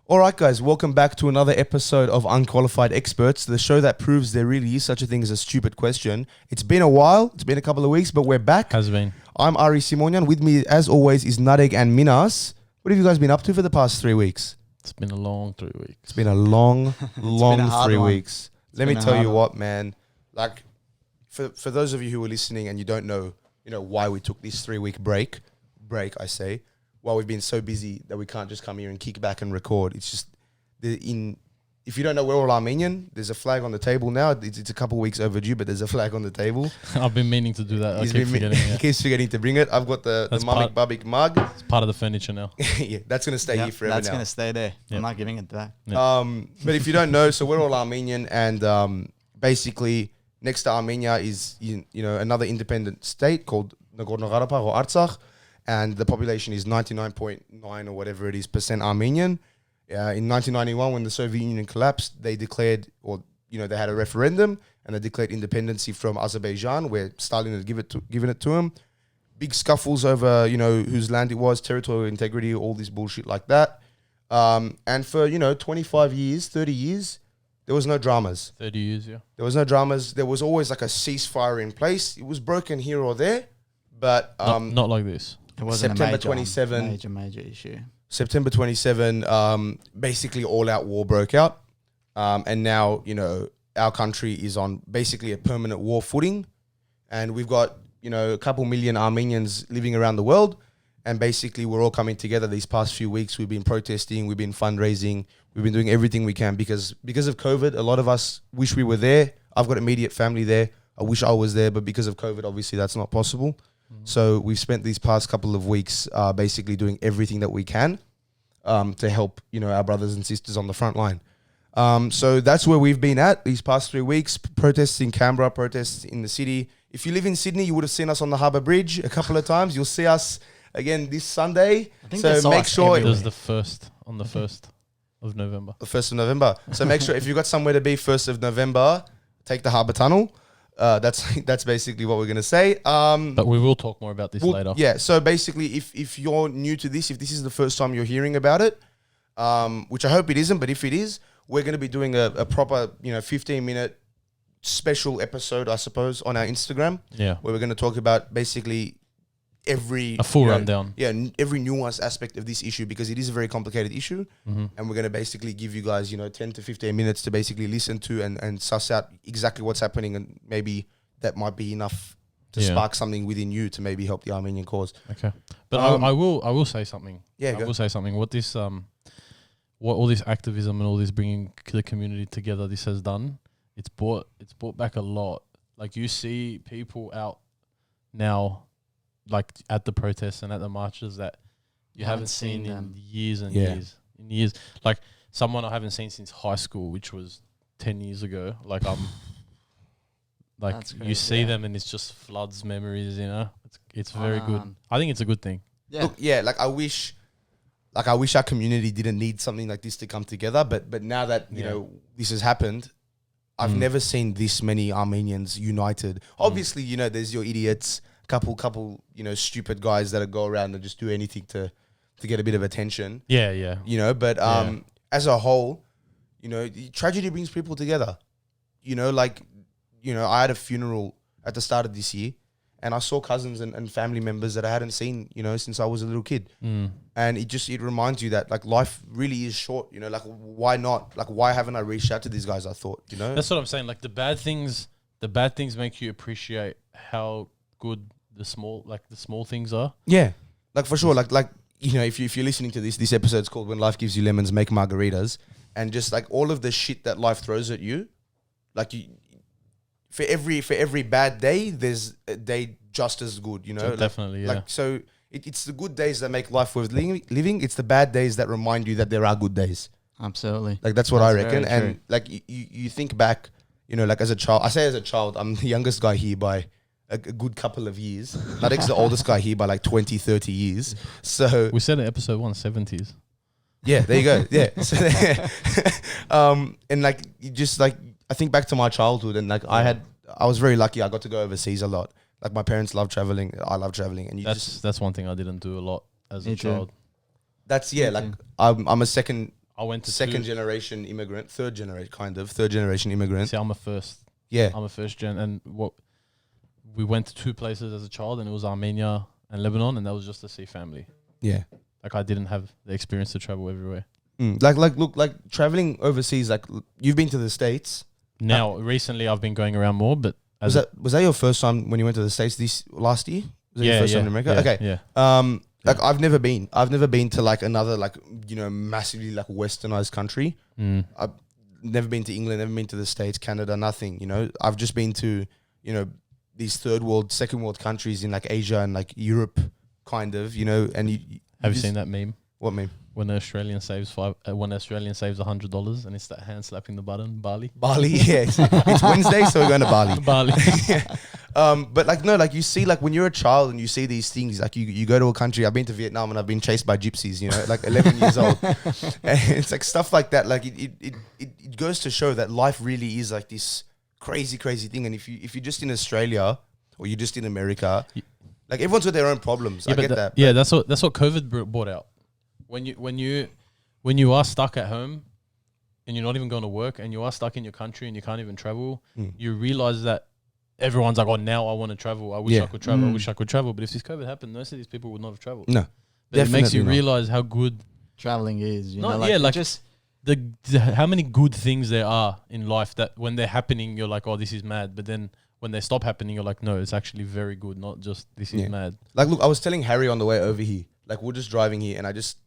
All right, guys, welcome back to another episode of Unqualified Experts, the show that proves there really is such a thing as a stupid question. It's been a while, it's been a couple of weeks, but we're back. Has been. I'm Ari Simonian. With me, as always, is Nareg and Minas. What have you guys been up to for the past 3 weeks? It's been a long 3 weeks. It's been a long 3 one. weeks. Let me tell you what, man. Like, for those of you who are listening and you don't know, why we took this 3 week break, I say, while we've been so busy that we can't just come here and kick back and record. It's just if you don't know, we're all Armenian. There's a flag on the table now. It's a couple of weeks overdue, but there's a flag on the table. I've been meaning to do that. He keeps forgetting to bring it. I've got the Mamik Babik mug. It's part of the furniture now. Yeah, that's going to stay here forever now. That's going to stay there. I'm not giving it back. But if you don't know, so we're all Armenian, and basically next to Armenia is another independent state called Nagorno-Karabakh or Artsakh, and the population is 99.9 or whatever it is % Armenian. In 1991, when the Soviet Union collapsed, they declared, they had a referendum and they declared independency from Azerbaijan, where Stalin had given it to him. Big scuffles over, whose land it was, territorial integrity, all this bullshit like that. And for, 25 years, 30 years, there was no dramas. 30 years, yeah. There was no dramas. There was always like a ceasefire in place. It was broken here or there, but... not like this. It wasn't September a 27, major issue. September 27, basically all-out war broke out. And now, our country is on basically a permanent war footing. And we've got, a couple million Armenians living around the world. And basically, we're all coming together these past few weeks. We've been protesting. We've been fundraising. We've been doing everything we can because of COVID, a lot of us wish we were there. I've got immediate family there. I wish I was there. But because of COVID, obviously, that's not possible. So we've spent these past couple of weeks basically doing everything that we can to help, our brothers and sisters on the front line. So that's where we've been at these past 3 weeks, protests in Canberra, protests in the city. If you live in Sydney, you would have seen us on the Harbour Bridge a couple of times. You'll see us again this Sunday. So make sure... There's the 1st, on the 1st of November. The 1st of November. So make sure if you've got somewhere to be 1st of November, take the Harbour Tunnel. That's basically what we're going to say. But we will talk more about this later. Yeah, so basically, if you're new to this, if this is the first time you're hearing about it, which I hope it isn't, but if it is, we're going to be doing a proper, 15-minute special episode, I suppose, on our Instagram. Yeah. Where we're going to talk about basically a full rundown. Yeah, every nuanced aspect of this issue, because it is a very complicated issue. And we're going to basically give you guys, 10 to 15 minutes to basically listen to and suss out exactly what's happening, and maybe that might be enough to spark something within you to maybe help the Armenian cause. Okay. But I will say something. Yeah, I will say something. What all this activism and all this bringing the community together this has done, it's brought back a lot. Like, you see people out now, like at the protests and at the marches, that you haven't seen in years and years. Like, someone I haven't seen since high school, which was 10 years ago. Like, you see them and it's just floods memories, It's very good. I think it's a good thing. Yeah. Look, I wish our community didn't need something like this to come together, but now that, this has happened, I've never seen this many Armenians united. Obviously, there's your idiots, couple, stupid guys that go around and just do anything to get a bit of attention. Yeah. But as a whole, tragedy brings people together. I had a funeral at the start of this year, and I saw cousins and family members that I hadn't seen, since I was a little kid. And it reminds you that, like, life really is short, like, why not? Like, why haven't I reached out to these guys, I thought, That's what I'm saying. Like, the bad things make you appreciate how good the small things are. Yeah. Like, for sure. Like if you're listening to this episode's called When Life Gives You Lemons, Make Margaritas. And just, like, all of the shit that life throws at you, like, for every bad day, there's a day just as good, Definitely, yeah. Like, so it's the good days that make life worth living. It's the bad days that remind you that there are good days. Absolutely. Like, that's what I reckon. And like, you think back, like, as a child, I say as a child, I'm the youngest guy here by a good couple of years. Nareg's the oldest guy here by like 20, 30 years. So we said in episode 170s. Yeah, there you go. Yeah. So, and like, you just like, I think back to my childhood, and like, I was very lucky. I got to go overseas a lot. Like, my parents love traveling. I love traveling. And that's one thing I didn't do a lot as a child. That's, like, I'm a second I went to second generation immigrant, third generation immigrant. See, I'm a first. Yeah. I'm a first gen, and we went to 2 places as a child, and it was Armenia and Lebanon, and that was just to see family. Yeah. Like I didn't have the experience to travel everywhere. Like traveling overseas. Like you've been to the States. Now, recently, I've been going around more, but Was that your first time when you went to the States last year? Was that your first time in America? Okay. Yeah. Like I've never been to like another like massively like westernized country. I've never been to England, never been to the States, Canada, nothing. I've just been to these third world, second world countries in like Asia and like Europe, kind of. And Have you seen that meme? What meme? When an Australian saves $100 and it's that hand slapping the button, Bali. Bali, yeah. It's Wednesday, so we're going to Bali. Bali. But like no, like you see, like when you're a child and you see these things, like you go to a country. I've been to Vietnam and I've been chased by gypsies, like 11 years old. And it's like stuff like that. Like it goes to show that life really is like this crazy thing. And if you're just in Australia or you're just in America, like everyone's got their own problems. I get that. Yeah, that's what COVID brought out. When you are stuck at home and you're not even going to work and you are stuck in your country and you can't even travel, you realize that everyone's like, oh, now I want to travel. I wish I could travel. I wish I could travel. But if this COVID happened, most of these people would not have traveled. No, but it makes you not. realize how good traveling is. Just the how many good things there are in life that when they're happening, you're like, oh, this is mad. But then when they stop happening, you're like, no, it's actually very good. Not just this is mad. Like, look, I was telling Harry on the way over here. Like, we're just driving here, and I just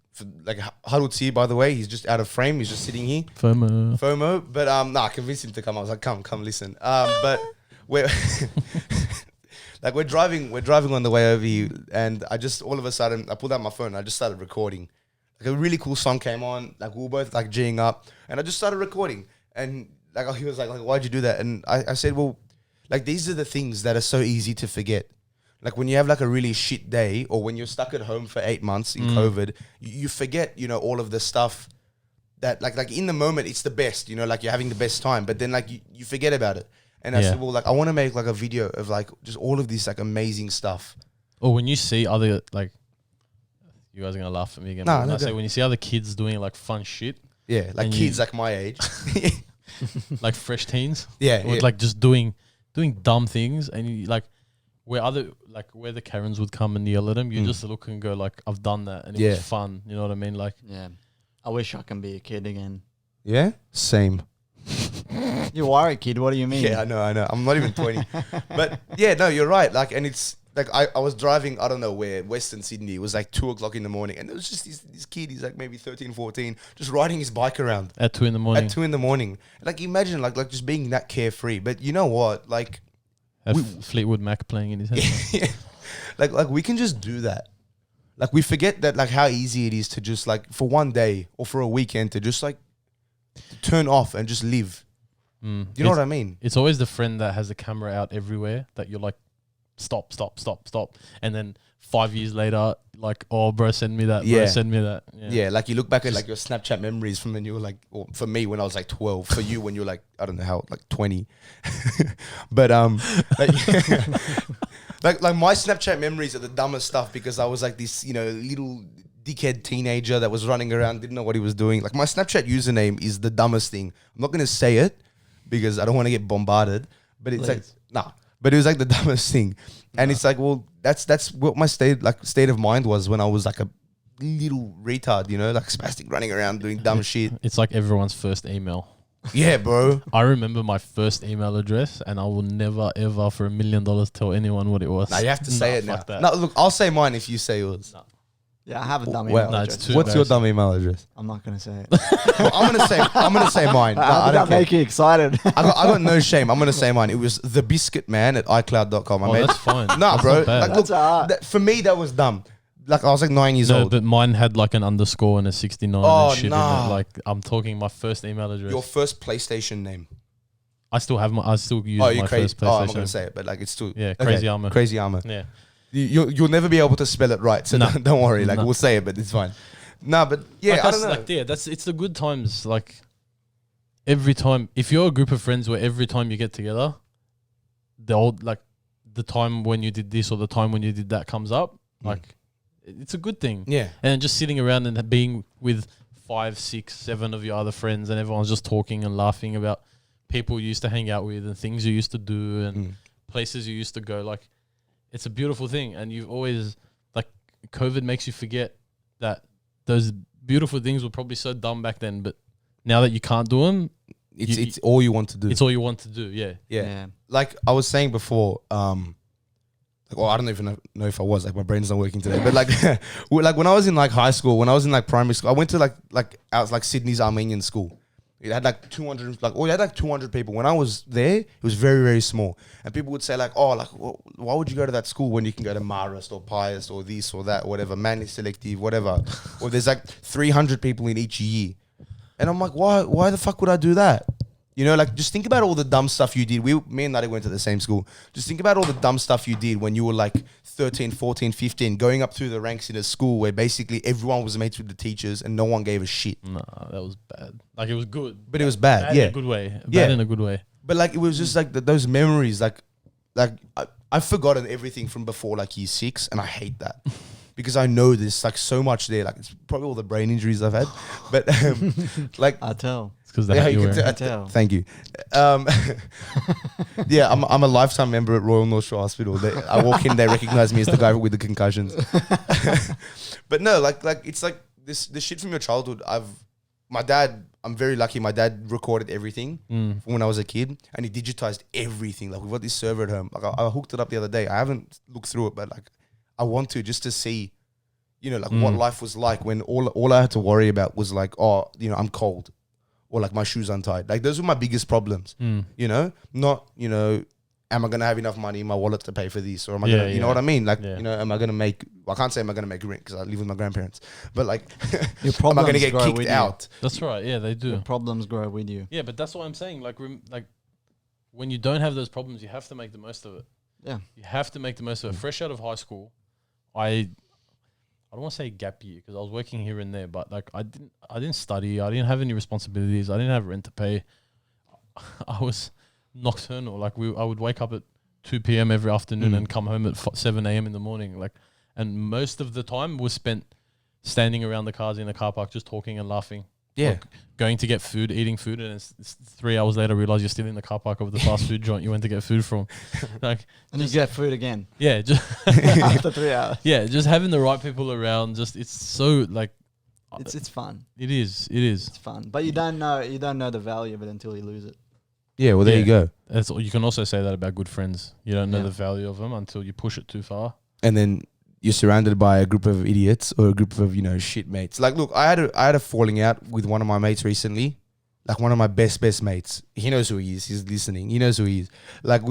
huddled here. By the way, he's just out of frame. He's just sitting here. FOMO. But I convinced him to come. I was like, come listen. But we're we're driving on the way over here, and I just all of a sudden I pulled out my phone. And I just started recording. Like a really cool song came on. Like we were both like G'ing up, and I just started recording. And like he was like why'd you do that? And I said, well, like these are the things that are so easy to forget. Like when you have like a really shit day or when you're stuck at home for 8 months in COVID, you forget, all of the stuff that like in the moment, it's the best, like you're having the best time, but then like you forget about it. And I said, well, like I want to make like a video of like just all of this like amazing stuff. Or when you see other, like, you guys are going to laugh at me again. I say when you see other kids doing like fun shit. Yeah, like kids like my age. Like fresh teens. Yeah. Or like just doing dumb things and you like, where the Karens would come and yell at them, you just look and go like, I've done that and it was fun. You know what I mean? Like, yeah, I wish I can be a kid again. Yeah, same. You are a kid. What do you mean? Yeah, I know. I'm not even 20. But yeah, no, you're right. Like, and it's like I was driving, I don't know where, Western Sydney. It was like 2:00 in the morning, and it was just this kid. He's like maybe 13, 14, just riding his bike around at 2 in the morning. At 2 in the morning, like imagine like just being that carefree. But you know what? Like. Fleetwood Mac playing in his head. Like we can just do that. Like we forget that like how easy it is to just like for one day or for a weekend to just like turn off and just live. You know what I mean? It's always the friend that has the camera out everywhere that you're like, stop. And then 5 years later, like, oh, bro, send me that. Bro, send me that. Yeah, like you look back at like your Snapchat memories from when you were like, or for me when I was like 12, for you when you were like, I don't know how, like 20. But like my Snapchat memories are the dumbest stuff because I was like this, little dickhead teenager that was running around, didn't know what he was doing. Like my Snapchat username is the dumbest thing. I'm not going to say it because I don't want to get bombarded, but it's but it was like the dumbest thing. And it's like, well, that's what my state of mind was when I was like a little retard, like spastic running around doing dumb shit. It's like everyone's first email. Yeah, bro. I remember my first email address and I will never, ever for $1 million tell anyone what it was. No, you have to say it now. No, look, I'll say mine if you say yours. No. Yeah, I have a dumb email address. What's your dumb email address? I'm not going to say it. Well, I'm going to say mine. No, I don't make you excited. I got no shame. I'm going to say mine. It was thebiscuitman@icloud.com. That's fine. Nah, that's bro. Like, look, for me, that was dumb. Like, I was like 9 years old. But mine had like an underscore and a 69 and shit in it. Like, I'm talking my first email address. Your first PlayStation name. I still use my first PlayStation. Oh, I'm not going to say it, but like, it's still... Yeah, Crazy Armor. Crazy Armor. Yeah. You'll never be able to spell it right, so don't worry. Like we'll say it, but it's fine. No, but yeah, like I don't know. Like, yeah, it's the good times. Like every time, if you're a group of friends where every time you get together, the time when you did this or the time when you did that comes up, like it's a good thing. Yeah, and just sitting around and being with 5, 6, 7 of your other friends, and everyone's just talking and laughing about people you used to hang out with and things you used to do and places you used to go. Like, it's a beautiful thing, and you've always, like, COVID makes you forget that those beautiful things were probably so dumb back then, but now that you can't do them, it's all you want to do. It's all you want to do. Yeah. Like I was saying before, well, I don't even know if I was, like, my brain's not working today, but like, like when I was in like high school, when I was in like primary school, I went to I was like Sydney's Armenian school. It had like 200, it had like 200 people. When I was there, it was very, very small. And people would say like, oh, like, why would you go to that school when you can go to Marist or Pius or this or that, or whatever, Manly Selective, whatever. Or there's like 300 people in each year. And I'm like, why the fuck would I do that? You know, like, just think about all the dumb stuff you did. Me and Nareg went to the same school. Just think about all the dumb stuff you did when you were like 13, 14, 15, going up through the ranks in a school where basically everyone was mates with the teachers and no one gave a shit. Nah, that was bad. Like, it was good. But it was bad, yeah. In a good way. Bad in a good way. But like, it was just like those memories, like I've forgotten everything from before like year 6, and I hate that. Because I know there's like so much there. Like, it's probably all the brain injuries I've had. But like, I tell. It's because they you I tell. Thank you. Yeah, I'm a lifetime member at Royal North Shore Hospital. I walk in, they recognize me as the guy with the concussions. But no, like it's like this shit from your childhood. I'm very lucky. My dad recorded everything from when I was a kid, and he digitized everything. Like, we've got this server at home. Like, I hooked it up the other day. I haven't looked through it, but like, I want to, just to see, you know, like what life was like when all I had to worry about was like, oh, you know, I'm cold, or like my shoes untied. Like, those were my biggest problems, you know, not, you know, am I going to have enough money in my wallet to pay for this? Or am I going to, you know what I mean? Like, you know, am I going to make, well, I can't say am I going to make rent because I live with my grandparents, but like, am I going to get kicked out? That's right. Yeah, they do. Your problems grow with you. Yeah, but that's what I'm saying. Like, when you don't have those problems, you have to make the most of it. Yeah. You have to make the most of it. Fresh out of high school, I don't want to say gap year because I was working here and there, but like, I didn't study. I didn't have any responsibilities. I didn't have rent to pay. I was nocturnal. Like, I would wake up at 2 p.m. every afternoon and come home at 7 a.m. in the morning. Like, and most of the time was spent standing around the cars in the car park, just talking and laughing. Yeah. Like, going to get food, eating food, and it's 3 hours later, realize you're still in the car park of the fast food joint you went to get food from. Like, and you get food again. Yeah. Just after 3 hours. Yeah. Just having the right people around. Just, it's so like, it's fun. It is. It's fun. But you don't know the value of it until you lose it. Yeah. Well, there you go. You can also say that about good friends. You don't know the value of them until you push it too far. And then you're surrounded by a group of idiots or a group of, you know, shit mates. Like, look, I had a falling out with one of my mates recently. Like, one of my best mates. He knows who he is. He's listening. He knows who he is. Like,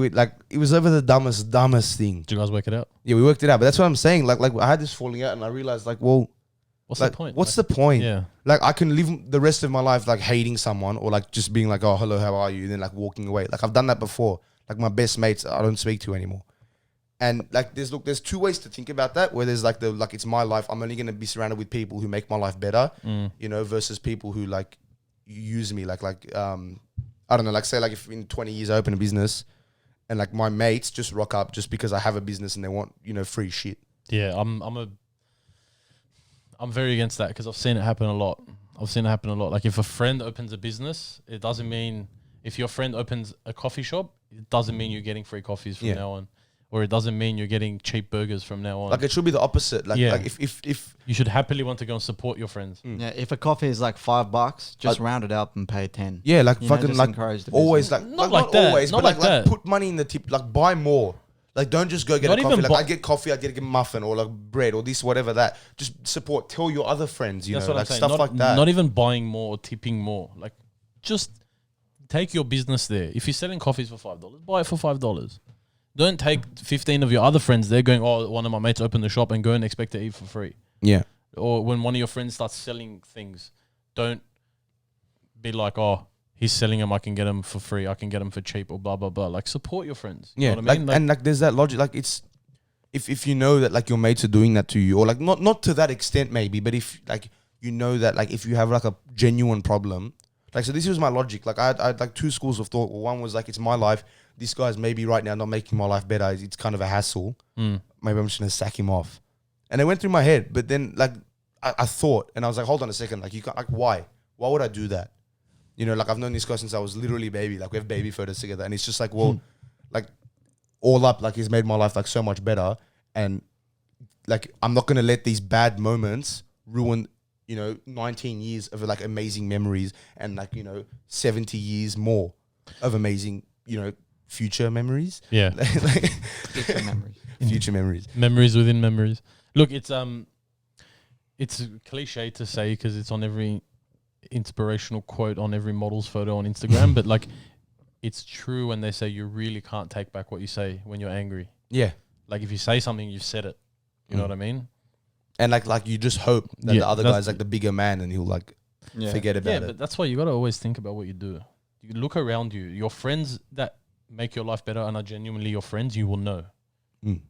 it was over the dumbest thing. Did you guys work it out? Yeah, we worked it out. But that's what I'm saying. Like I had this falling out, and I realized, like, well, what's the point? What's the point? Yeah. Like, I can live the rest of my life like hating someone, or like just being like, oh, hello, how are you? And then like walking away. Like, I've done that before. Like, my best mates, I don't speak to anymore. And like, there's two ways to think about that. Where there's like it's my life. I'm only gonna be surrounded with people who make my life better, you know, versus people who like use me. Like I don't know. Like, say like if in 20 years I open a business, and like my mates just rock up just because I have a business and they want, you know, free shit. Yeah, I'm very against that because I've seen it happen a lot. Like, if a friend opens a business, it doesn't mean if your friend opens a coffee shop, it doesn't mean you're getting free coffees from now on. Or it doesn't mean you're getting cheap burgers from now on. Like, it should be the opposite. Like, like if you should happily want to go and support your friends. Yeah, if a coffee is like $5, just round it up and pay 10. Yeah, like, you fucking know, like encourage the always business. like not that. Always, not but like that. put money in the tip. Like, buy more. Like, don't just go get Not a coffee. even Like, I get coffee, I get a muffin or like bread or this, whatever that. Just support. Tell your other friends, you That's know, what like I'm saying. stuff like that. Not even buying more or tipping more. Like, just take your business there. If you're selling coffees for $5, buy it for $5. Don't take 15 of your other friends there going, oh, one of my mates opened the shop, and go and expect to eat for free. Yeah. Or when one of your friends starts selling things, don't be like, oh, he's selling them, I can get them for free, I can get them for cheap, or blah, blah, blah. Like, support your friends. Yeah. You know what I mean? And like, there's that logic. Like, it's, if you know that like your mates are doing that to you, or like not to that extent maybe, but if like, you know that like if you have like a genuine problem, like, so this was my logic. Like, I had like two schools of thought. One was like, it's my life. This guy's maybe right now not making my life better. It's kind of a hassle. Maybe I'm just going to sack him off. And it went through my head. But then, like, I thought, and I was like, hold on a second, like you can't, like why would I do that? You know, like I've known this guy since I was literally a baby. Like we have baby photos together, and it's just like, well, like all up, like he's made my life like so much better, and like I'm not gonna let these bad moments ruin, you know, 19 years of like amazing memories and like, you know, 70 years more of amazing, you know, future memories. Yeah. Like, Future memories. future memories. Memories within memories. Look, it's cliche to say because it's on every inspirational quote on every model's photo on Instagram, but like it's true when they say you really can't take back what you say when you're angry. Yeah. Like if you say something, you've said it. You know what I mean? And like you just hope that Yeah, the other that's- guy's like the bigger man and he'll like forget about Yeah, it. but that's why you got to always think about what you do. You look around you. Your friends that make your life better and are genuinely your friends, you will know.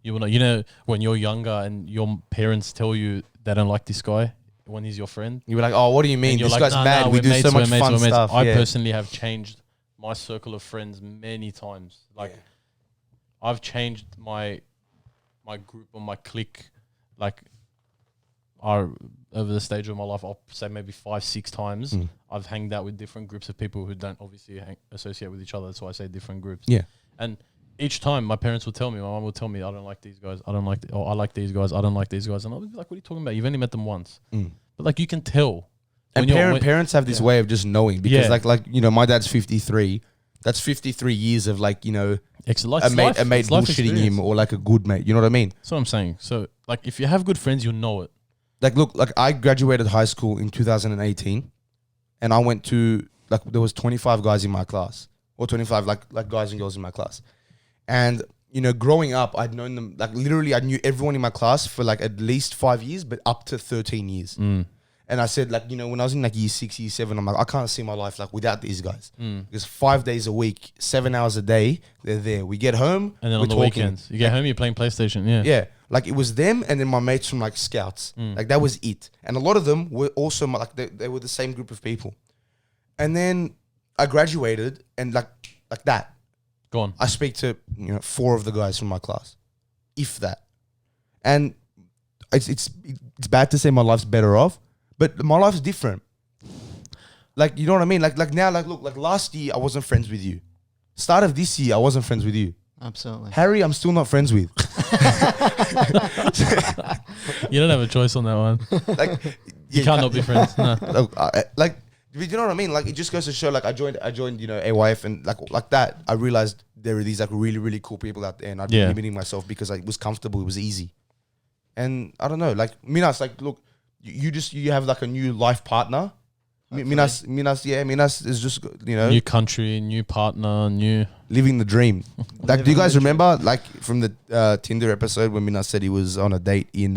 You will know. You know, when you're younger and your parents tell you they don't like this guy when he's your friend. You were like, oh, what do you mean? And you're This like, guy's "Nah, mad. nah, We we're do mates, so we're much mates, fun we're mates." stuff. I Yeah. personally have changed my circle of friends many times. Like I've changed my group or my clique, like over the stage of my life, I'll say maybe 5-6 times. I've hanged out with different groups of people who don't obviously associate with each other. That's why I say different groups. Yeah. And each time my parents will tell me, my mom will tell me, I don't like these guys. I don't like, or I like these guys. I don't like these guys. And I'll be like, what are you talking about? You've only met them once. But like you can tell. And parents have this way of just knowing because like, you know, my dad's 53. That's 53 years of like, you know, a mate bullshitting him or like a good mate. You know what I mean? That's what I'm saying. So like if you have good friends, you'll know it. Like, look, like I graduated high school in 2018 and I went to, like, there was 25 guys in my class or 25 like guys and girls in my class. And, you know, growing up, I'd known them, like literally I knew everyone in my class for like at least 5 years, but up to 13 years. And I said, like, you know, when I was in like year 6, year 7, I'm like, I can't see my life like without these guys. Because 5 days a week, 7 hours a day, they're there. We get home, And then we're on the talking. weekends, you get home, you're playing PlayStation. Yeah. Yeah, like it was them and then my mates from like Scouts. Like that was it. And a lot of them were also like they were the same group of people. And then I graduated and like that. Go on. I speak to, you know, 4 of the guys from my class, if that. And it's bad to say my life's better off, but my life's different. Like, you know what I mean? Like now, like look, like last year I wasn't friends with you. Start of this year I wasn't friends with you. Absolutely. Harry, I'm still not friends with. You don't have a choice on that one. Like You can't not be friends. No. like, you know what I mean? Like, it just goes to show. Like, I joined, you know, AYF, and like that, I realized there are these like really, really cool people out there, and I'd been limiting myself because like, it was comfortable, it was easy, and I don't know. Like Minas, like look, you have like a new life partner. Minas is just, you know, New country, new partner, new. living the dream. Like, do you guys remember like from the Tinder episode when Minas said he was on a date in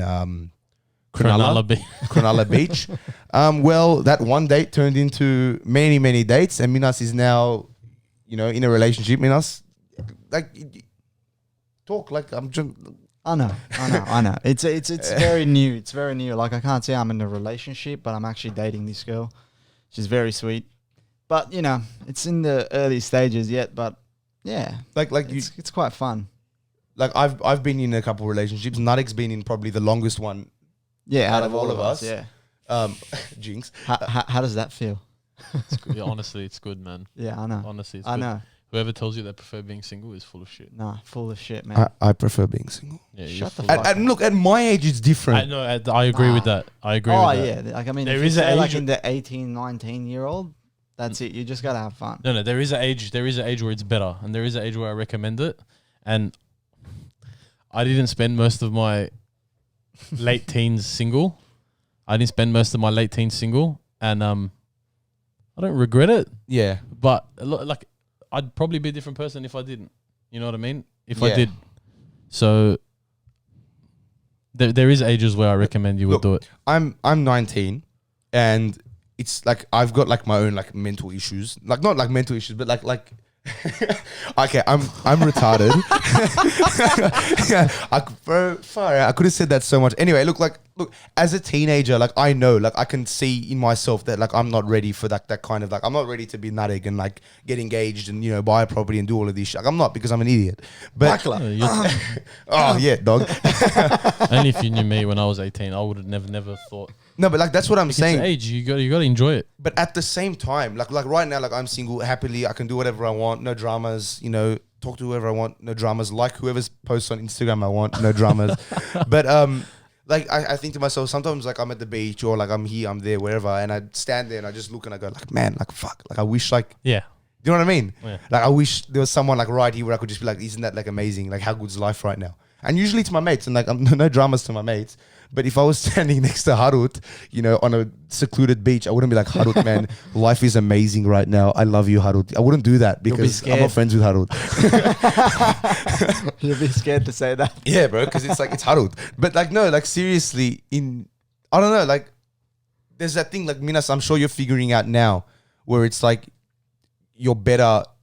Cronulla Beach? Well, that one date turned into many, many dates, and Minas is now, you know, in a relationship. Minas, like, talk like I'm just. I know. It's very new. It's very new. Like I can't say I'm in a relationship, but I'm actually dating this girl. She's very sweet, but you know, it's in the early stages yet. But yeah, it's quite fun. Like I've been in a couple of relationships. Nareg's been in probably the longest one. Yeah, out of all of us. Yeah. Jinx. How does that feel? It's good. Yeah, honestly, it's good, man. Yeah, I know. Honestly, it's I good. know. Whoever tells you they prefer being single is full of shit. Nah, full of shit, man. I prefer being single. Yeah, Shut you're the full fuck of- up. And look, at my age, it's different. I agree with that. I agree with that. Yeah. Like, I mean, There if you is an say like age- in the 18, 19-year-old, that's it. You just got to have fun. No, there is an age. There is an age where it's better, and there is an age where I recommend it. And I didn't spend most of my late teens single. And I don't regret it. Yeah. But like, I'd probably be a different person if I didn't. You know what I mean? If I did. So there is ages where I recommend you would do it. I'm 19, and it's like I've got like my own like mental issues. Like not like mental issues, but like okay, I'm retarded. I could have said that so much. Anyway, look, as a teenager, like I know, like I can see in myself that like I'm not ready for that kind of like I'm not ready to be Nareg and like get engaged and, you know, buy a property and do all of this shit. Like I'm not, because I'm an idiot. But oh yeah, dog. Only if you knew me when I was 18, I would have never thought No, but like that's what I'm It's saying. age. You got to enjoy it. But at the same time, like right now, like I'm single, happily, I can do whatever I want, no dramas. You know, talk to whoever I want, no dramas. Like whoever's posts on Instagram I want, no dramas. But like I think to myself sometimes, like I'm at the beach or like I'm here, I'm there, wherever, and I stand there and I just look and I go like, man, like fuck, like I wish like. Yeah. You know what I mean? Yeah. Like I wish there was someone like right here where I could just be like, isn't that like amazing? Like how good's life right now? And usually to my mates, and like I'm no dramas to my mates. But if I was standing next to Harut, you know, on a secluded beach, I wouldn't be like, Harut, man, life is amazing right now. I love you, Harut. I wouldn't do that because I'm not friends with Harut. You'll be scared to say that. Yeah, bro, because it's like, it's Harut. But like, no, like seriously, I don't know, like there's that thing like Minas, I'm sure you're figuring out now where it's like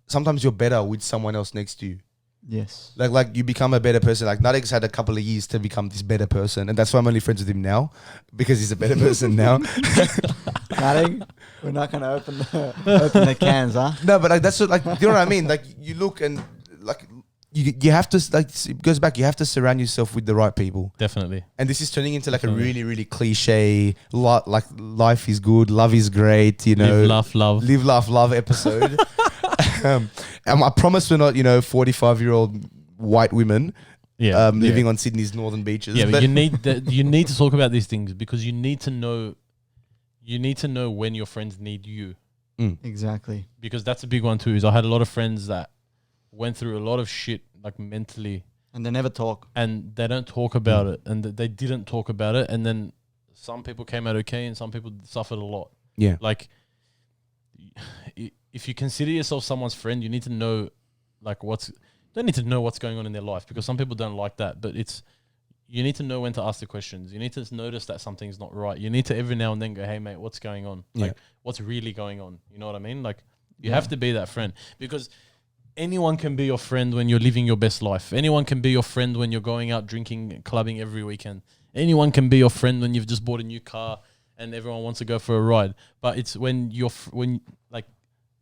sometimes you're better with someone else next to you. Yes. Like you become a better person. Like Nareg's had a couple of years to become this better person, and that's why I'm only friends with him now because he's a better person now. Nareg, we're not gonna open the cans, huh? No, but like that's what, like, you know what I mean? Like you look and like you have to, like, it goes back. You have to surround yourself with the right people. Definitely. And this is turning into like a really, really cliche, like life is good, love is great. You know, live, laugh, love episode. And I promise we're not, 45-year-old white women living on Sydney's northern beaches. Yeah, but you need to talk about these things because you need to know when your friends need you. Exactly. Because that's a big one too. Is I had a lot of friends that went through a lot of shit, like mentally, and they never talk, and they don't talk about it, and they didn't talk about it, and then some people came out okay, and some people suffered a lot. Yeah, like if you consider yourself someone's friend, you need to know, like, don't need to know what's going on in their life because some people don't like that. But you need to know when to ask the questions. You need to notice that something's not right. You need to every now and then go, hey mate, what's going on? Like, what's really going on? You know what I mean? Like, you have to be that friend because anyone can be your friend when you're living your best life. Anyone can be your friend when you're going out drinking, clubbing every weekend. Anyone can be your friend when you've just bought a new car and everyone wants to go for a ride. But it's when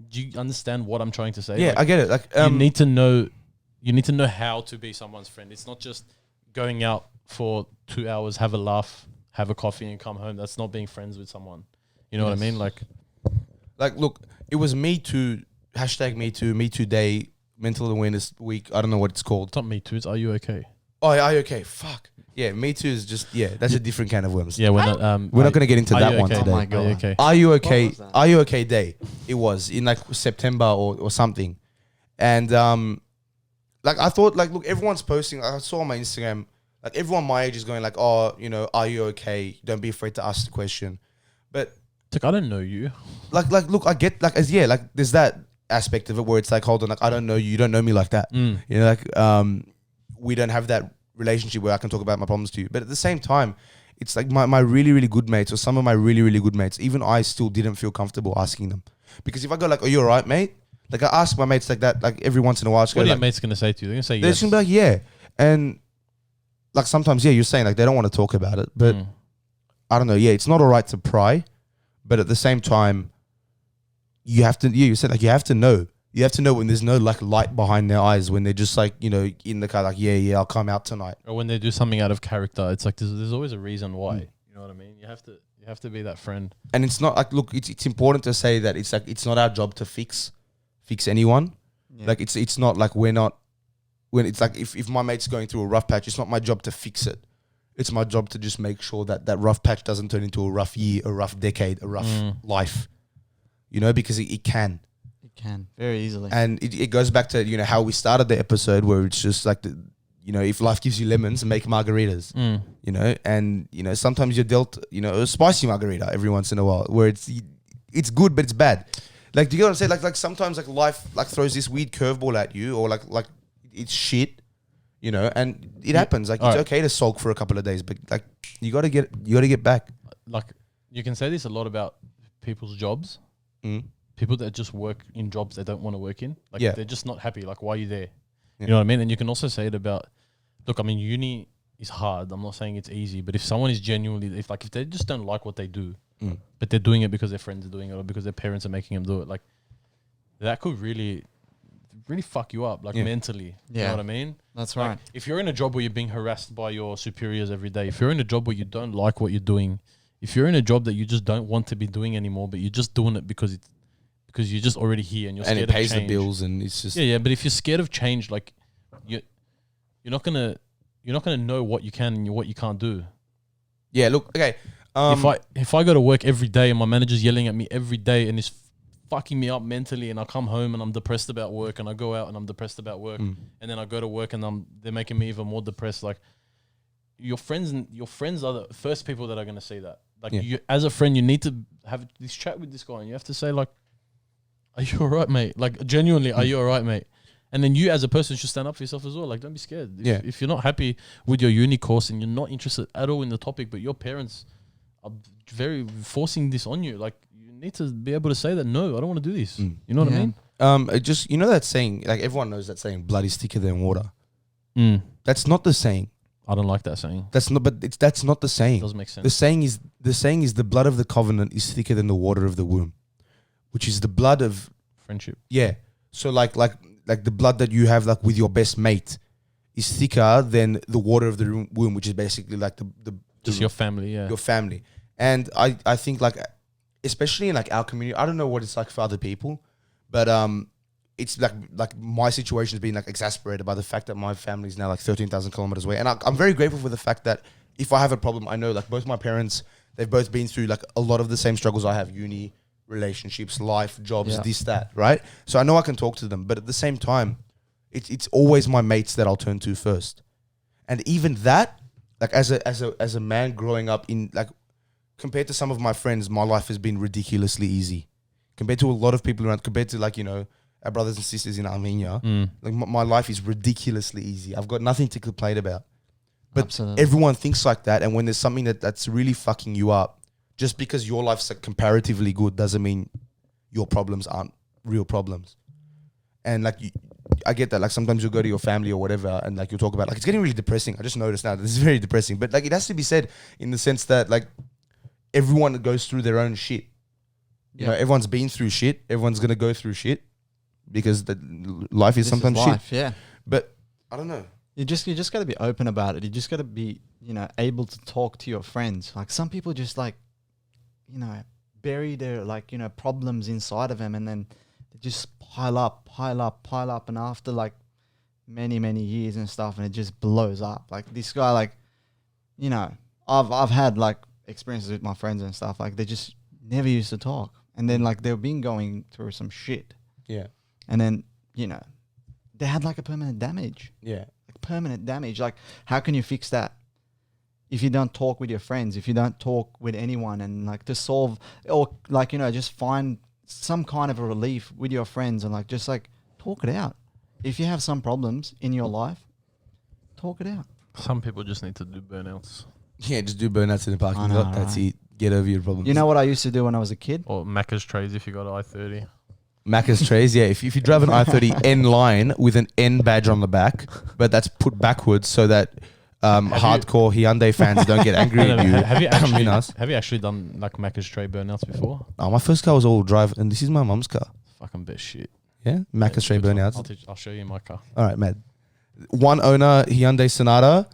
do you understand what I'm trying to say? Yeah, like, I get it. Like you need to know how to be someone's friend. It's not just going out for 2 hours, have a laugh, have a coffee and come home. That's not being friends with someone. You know what I mean? Like look, it was Me Too, #Me Too Day, Mental Awareness Week. I don't know what it's called. It's not Me Too, it's Are You Okay? Oh, are you okay? Fuck. Yeah, Me Too is just, that's a different can of worms. Yeah, we're not going to get into that one okay? today. Oh my God. Are you okay? Are you okay? was that? Are you okay day? It was in like September or something. And like I thought, like, look, everyone's posting. I saw on my Instagram, like everyone my age is going like, oh, are you okay? Don't be afraid to ask the question. But It's like, I don't know you. like look, I get like there's that aspect of it where it's like, hold on, like I don't know you, you don't know me like that. You know, like we don't have that relationship where I can talk about my problems to you. But at the same time, it's like my really, really good mates or some of my really, really good mates, even I still didn't feel comfortable asking them. Because if I go like, are you all right, mate? Like I ask my mates like that, like every once in a while. What are your mates going to say to you? They're going to say they're yes. just gonna be like, yeah. And like sometimes, you're saying like they don't want to talk about it. But I don't know, it's not all right to pry. But at the same time, you have to, you said like you have to know. You have to know when there's no like light behind their eyes, when they're just like, in the car, like, yeah, I'll come out tonight. Or when they do something out of character, it's like there's always a reason why. You know what I mean? You have to be that friend. And it's not like, look, it's important to say that it's like it's not our job to fix anyone. Yeah. Like it's not like when it's like if my mate's going through a rough patch, it's not my job to fix it. It's my job to just make sure that rough patch doesn't turn into a rough year, a rough decade, a rough life. Because it can. Can very easily, and it goes back to how we started the episode, where it's just like if life gives you lemons, make margaritas. And sometimes you're dealt a spicy margarita every once in a while, where it's good but it's bad. Like, do you get what I'm saying? Like sometimes like life like throws this weird curveball at you, or like it's shit, and it happens. Like, it's okay to sulk for a couple of days, but like you gotta get back. Like, you can say this a lot about people's jobs. People that just work in jobs they don't want to work in. Like, they're just not happy. Like, why are you there? You know what I mean? And you can also say it about, look, I mean, uni is hard. I'm not saying it's easy, but if someone is genuinely, if they just don't like what they do, but they're doing it because their friends are doing it or because their parents are making them do it, like, that could really, really fuck you up, like, mentally. You know what I mean? That's like, right. if you're in a job where you're being harassed by your superiors every day, if you're in a job where you don't like what you're doing, if you're in a job that you just don't want to be doing anymore, but you're just doing it because you're just already here and you're scared And it pays of change. the bills, and it's just Yeah. But if you're scared of change, like you're not gonna know what you can and what you can't do. yeah. Look, okay. If I go to work every day and my manager's yelling at me every day and it's fucking me up mentally, and I come home and I'm depressed about work, and I go out and I'm depressed about work, and then I go to work and they're making me even more depressed. Like your friends are the first people that are gonna see that. Like you, as a friend, you need to have this chat with this guy, and you have to say like, "Are you all right, mate?" Like genuinely, "Are you all right, mate?" And then you as a person should stand up for yourself as well. Like, don't be scared. If you're not happy with your uni course and you're not interested at all in the topic, but your parents are very forcing this on you, like you need to be able to say that, no, I don't want to do this. You know what I mean? It just, you know that saying, like everyone knows that saying, blood is thicker than water. That's not the saying. I don't like that saying. That's not the saying. It doesn't make sense. The saying is the blood of the covenant is thicker than the water of the womb, which is the blood of friendship. Yeah. So like the blood that you have like with your best mate is thicker than the water of the womb, which is basically like just your family, your family. And I think like, especially in like our community, I don't know what it's like for other people, but it's like my situation has been like exasperated by the fact that my family is now like 13,000 kilometers away. And I'm very grateful for the fact that if I have a problem, I know like both my parents, they've both been through like a lot of the same struggles I have: uni, relationships, life, jobs, this, that, right? So I know I can talk to them, but at the same time, it's always my mates that I'll turn to first. And even that, like as a man growing up in like, compared to some of my friends, my life has been ridiculously easy. Compared to a lot of people around, compared to like, you know, our brothers and sisters in Armenia, like my life is ridiculously easy. I've got nothing to complain about. But Absolutely. everyone thinks like that, and when there's something that's really fucking you up, just because your life's like comparatively good doesn't mean your problems aren't real problems. And like, I get that. Like sometimes you'll go to your family or whatever and like you'll talk about, like, it's getting really depressing. I just noticed now that this is very depressing. But like it has to be said in the sense that like everyone goes through their own shit. You know, everyone's been through shit. Everyone's going to go through shit because life is sometimes shit. Yeah. But I don't know. You just got to be open about it. You just got to be, you know, able to talk to your friends. Like some people just like, you know, bury their like, you know, problems inside of them, and then they just pile up. And after like many, many years and stuff, and it just blows up. Like this guy, like, you know, I've had like experiences with my friends and stuff. Like they just never used to talk. And then like they've been going through some shit. Yeah. And then, you know, they had like a permanent damage. Yeah. Like permanent damage. Like how can you fix that? If you don't talk with your friends, if you don't talk with anyone, and like to solve, or like, you know, just find some kind of a relief with your friends, and like just like talk it out. If you have some problems in your life, talk it out. Some people just need to do burnouts. Yeah, just do burnouts in the parking lot. That's right. it. Get over your problems. You know what I used to do when I was a kid? Or Macca's trades if you got I-30. Macca's trays, yeah. If you drive an I-30 N line with an N badge on the back, but that's put backwards so that hardcore Hyundai fans don't get angry at you. Have you actually done like Macca's tray burnouts before? Oh, my first car was all drive, and this is my mum's car. Fucking best shit. Yeah, Macca's tray burnouts. I'll show you my car. All right, man. One owner Hyundai Sonata.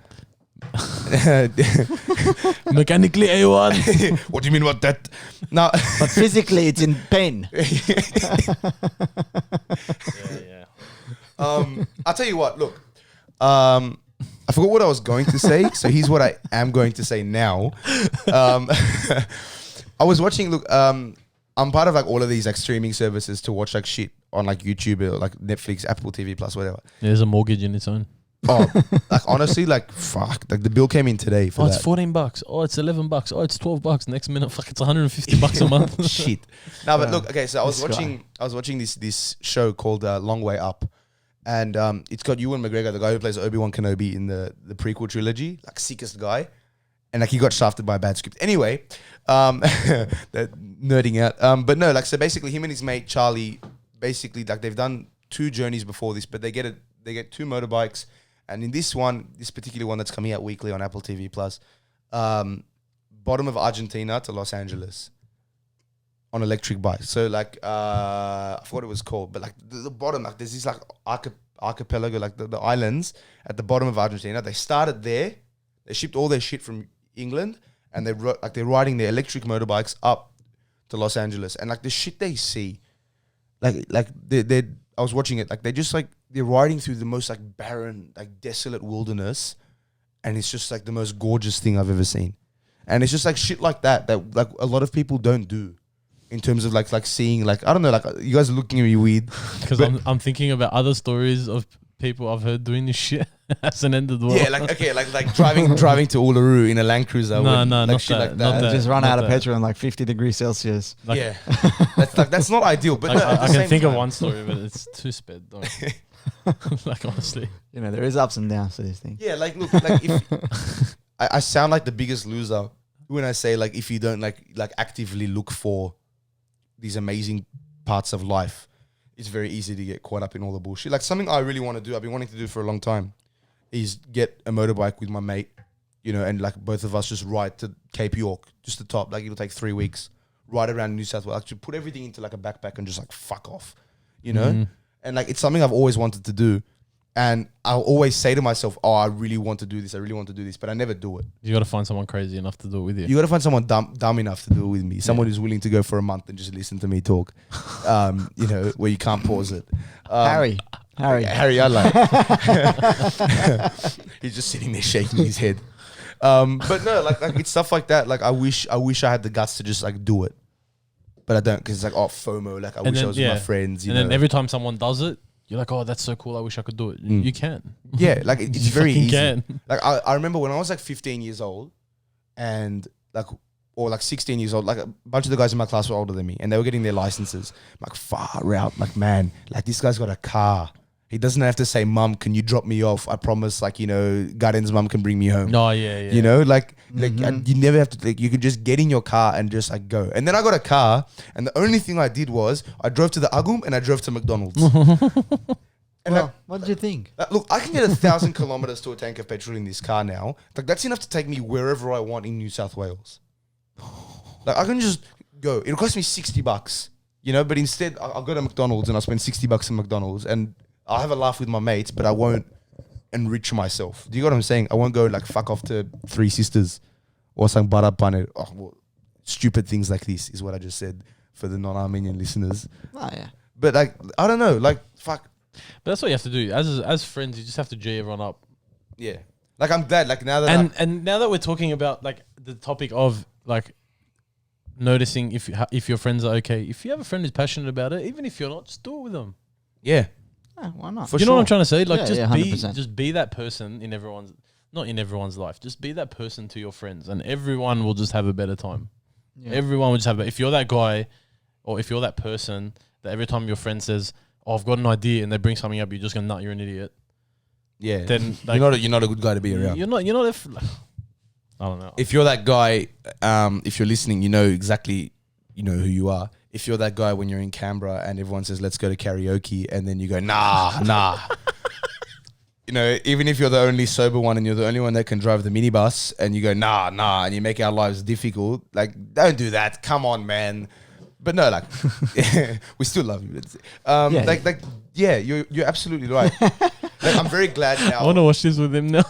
Mechanically A1. What do you mean about that? No, But physically it's in pain. yeah. I'll tell you what. Look, I forgot what I was going to say, so here's what I am going to say now. I was watching. Look, I'm part of like all of these like streaming services to watch like shit on like YouTube or like Netflix, Apple TV Plus, whatever. There's a mortgage in its own. Oh, like honestly, like fuck, like the bill came in today for that. It's $14. Oh, it's $11. Oh, it's $12. Next minute, fuck, it's $150 a month. Shit. No, but look, okay. So I was watching this show called Long Way Up, and it's got Ewan McGregor, the guy who plays Obi-Wan Kenobi in the prequel trilogy, like sickest guy, and like he got shafted by a bad script. Anyway, that nerding out. But no, like so basically, him and his mate Charlie, basically like they've done 2 journeys before this, but they get 2 motorbikes. And in this particular one that's coming out weekly on Apple TV Plus, bottom of Argentina to Los Angeles on electric bikes. So like, I forgot what it was called, but like the bottom, like there's this like archipelago, like the islands at the bottom of Argentina. They started there. They shipped all their shit from England, and they're riding their electric motorbikes up to Los Angeles, and like the shit they see, like they I was watching it, like they're riding through the most like barren, like desolate wilderness, and it's just like the most gorgeous thing I've ever seen, and it's just like shit like that like a lot of people don't do, in terms of like seeing, like I don't know, like you guys are looking at me weird Because I'm thinking about other stories of people I've heard doing this shit. Hasn't ended well. Yeah, like okay, like driving to Uluru in a Land Cruiser. No, like not shit that, like not that. that. Just run not out of that. petrol in like 50 degrees Celsius. Like, Yeah, that's not ideal. But I can think of one story, but it's too sped. Don't. Like honestly, You know, there is ups and downs to this thing. Yeah, like look, like if I sound like the biggest loser when I say like if you don't like actively look for these amazing parts of life, it's very easy to get caught up in all the bullshit. Like something I really want to do, I've been wanting to do for a long time, is get a motorbike with my mate, you know, and like both of us just ride to Cape York, just the top. Like it'll take 3 weeks, ride around New South Wales, actually put everything into like a backpack and just like fuck off, you know? And like it's something I've always wanted to do. And I'll always say to myself, oh, I really want to do this. I really want to do this, but I never do it. you got to find someone crazy enough to do it with you. You got to find someone dumb enough to do it with me. Someone who's willing to go for a month and just listen to me talk, you know, where you can't pause it. Harry, I like. He's just sitting there shaking his head. But no, like it's stuff like that. Like I wish I had the guts to just like do it, but I don't, because it's like, oh, FOMO. Like I wish I was with my friends. And then every time someone does it, you're like, oh, that's so cool. I wish I could do it. You can. Yeah, like it's very fucking easy. can. Like I remember when I was like 15 years old, and like, or like 16 years old, like a bunch of the guys in my class were older than me, and they were getting their licenses. I'm like, far out. Like, man, like this guy's got a car. He doesn't have to say, Mum, can you drop me off? I promise, like, you know, Garden's mum can bring me home. No, yeah. You know, like you never have to, like, you could just get in your car and just like go. And then I got a car, and the only thing I did was I drove to the Agum and I drove to McDonald's. And Well, what did you think? look, I can get 1,000 kilometers to a tank of petrol in this car now. Like that's enough to take me wherever I want in New South Wales. Like I can just go. It'll cost me $60, you know. But instead, I'll go to McDonald's and I'll spend $60 in McDonald's, and I'll have a laugh with my mates, but I won't enrich myself. Do you get what I'm saying? I won't go like fuck off to Three Sisters or some bara pane. Oh, well, stupid things like this is what I just said for the non-Armenian listeners. Oh, yeah. But like I don't know, like fuck. But that's what you have to do. As friends, you just have to G everyone up. Yeah. Like I'm glad. Like now that And now that we're talking about like the topic of like noticing if your friends are okay, if you have a friend who's passionate about it, even if you're not, just do it with them. yeah. Oh, why not? For You know what I'm trying to say? Like Yeah, yeah, 100%. just be that person in everyone's, not in everyone's life. Just be that person to your friends, and everyone will just have a better time. Yeah. Everyone will just have. If you're that guy, or if you're that person that every time your friend says, "Oh, I've got an idea," and they bring something up, you're just gonna nut. You're an idiot. Yeah. Then like, you're not a good guy to be around. You're not. I don't know. If you're that guy, if you're listening, you know exactly, you know who you are. If you're that guy when you're in Canberra and everyone says, let's go to karaoke, and then you go, nah. You know, even if you're the only sober one and you're the only one that can drive the minibus, and you go, nah, and you make our lives difficult, like, don't do that. Come on, man. But no, like, we still love you. Yeah. You're absolutely right. Like, I'm very glad now. I want to watch this with him now.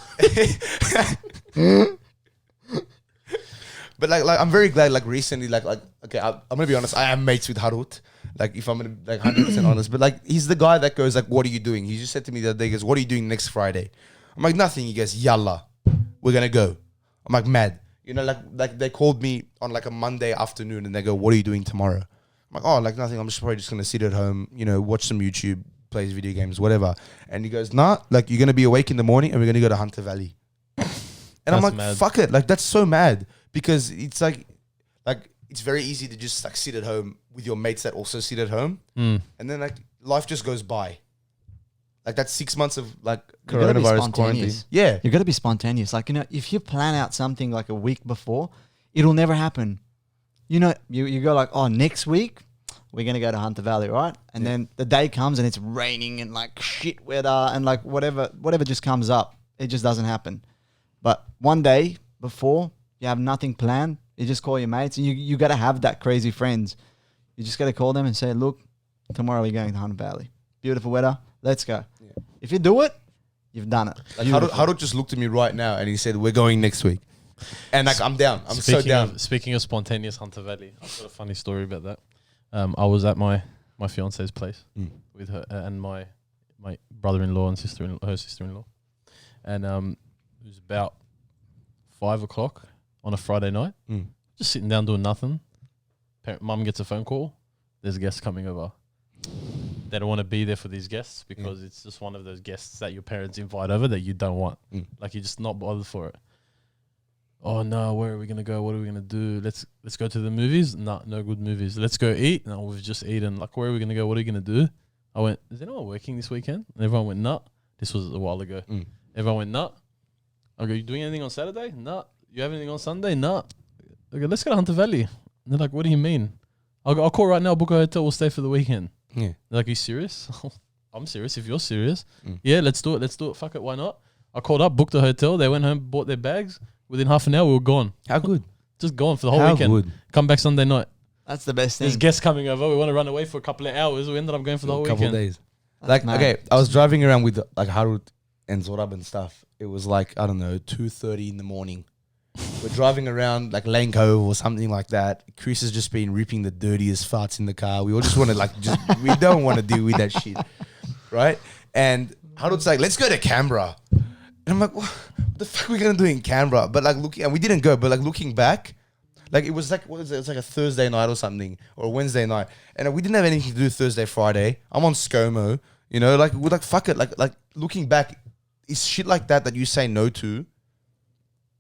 But like I'm very glad. Like recently, like okay, I'm gonna be honest. I am mates with Harut. Like if I'm gonna like 100% honest, but like he's the guy that goes like, "What are you doing?" He just said to me the other day, he goes, "What are you doing next Friday?" I'm like, "Nothing." He goes, "Yalla, we're gonna go." I'm like, "Mad." You know, like they called me on like a Monday afternoon and they go, "What are you doing tomorrow?" I'm like, "Oh, like nothing. I'm just probably just gonna sit at home, you know, watch some YouTube, play video games, whatever." And he goes, "Nah, like you're gonna be awake in the morning and we're gonna go to Hunter Valley." And I'm That's like, mad. "Fuck it!" Like that's so mad. Because it's like it's very easy to just like sit at home with your mates that also sit at home, and then like life just goes by. Like that's 6 months of like You gotta be coronavirus quarantine. spontaneous. Yeah, You got to be spontaneous. Like, you know, if you plan out something like a week before, it'll never happen. You know, you go like, oh, next week we're going to go to Hunter Valley, right? And then the day comes and it's raining and like shit weather and like whatever just comes up. It just doesn't happen. But one day before, you have nothing planned. You just call your mates, and you got to have that crazy friends. You just got to call them and say, look, tomorrow we're going to Hunter Valley. Beautiful weather. Let's go. Yeah. If you do it, you've done it. like Harut just looked at me right now and he said, "We're going next week." And like I'm down. I'm so down. Speaking of spontaneous Hunter Valley, I've got a funny story about that. I was at my fiance's place with her and my brother-in-law and her sister-in-law, and it was about 5 o'clock on a Friday night. Just sitting down doing nothing. Mum gets a phone call. There's guests coming over. They don't want to be there for these guests because it's just one of those guests that your parents invite over that you don't want. Like you're just not bothered for it. Oh no, where are we gonna go? What are we gonna do? Let's go to the movies. No good movies. Let's go eat. No, we've just eaten. Like, where are we gonna go? What are you gonna do? I went, is anyone working this weekend? And everyone went, nah. This was a while ago. Everyone went, nah. I go, you doing anything on Saturday? Nah. You have anything on Sunday? Nah. I go, let's go to Hunter Valley. And they're like, what do you mean? I'll call right now, book a hotel, we'll stay for the weekend. Yeah. They're like, are you serious? I'm serious if you're serious. Yeah, let's do it. Fuck it, why not? I called up, booked a hotel. They went home, bought their bags. Within half an hour, we were gone. How good? Just gone for the whole weekend. Good. Come back Sunday night. That's the best thing. There's guests coming over. We want to run away for a couple of hours. We ended up going for the whole weekend. Couple of days. Like, okay, I was driving around with like Harut and Zorab and stuff. It was like, I don't know, 2:30 in the morning. We're driving around like Lane Cove or something like that. Chris has just been ripping the dirtiest farts in the car. We all just want to we don't want to deal with that shit, right? And Harut's like, let's go to Canberra. And I'm like, what the fuck are we gonna do in Canberra? But like looking, and we didn't go. But like looking back, like it was like what is it? It was like a Thursday night or something, or a Wednesday night, and we didn't have anything to do Thursday, Friday. I'm on ScoMo, you know, like we're like fuck it. Like looking back, it's shit like that you say no to.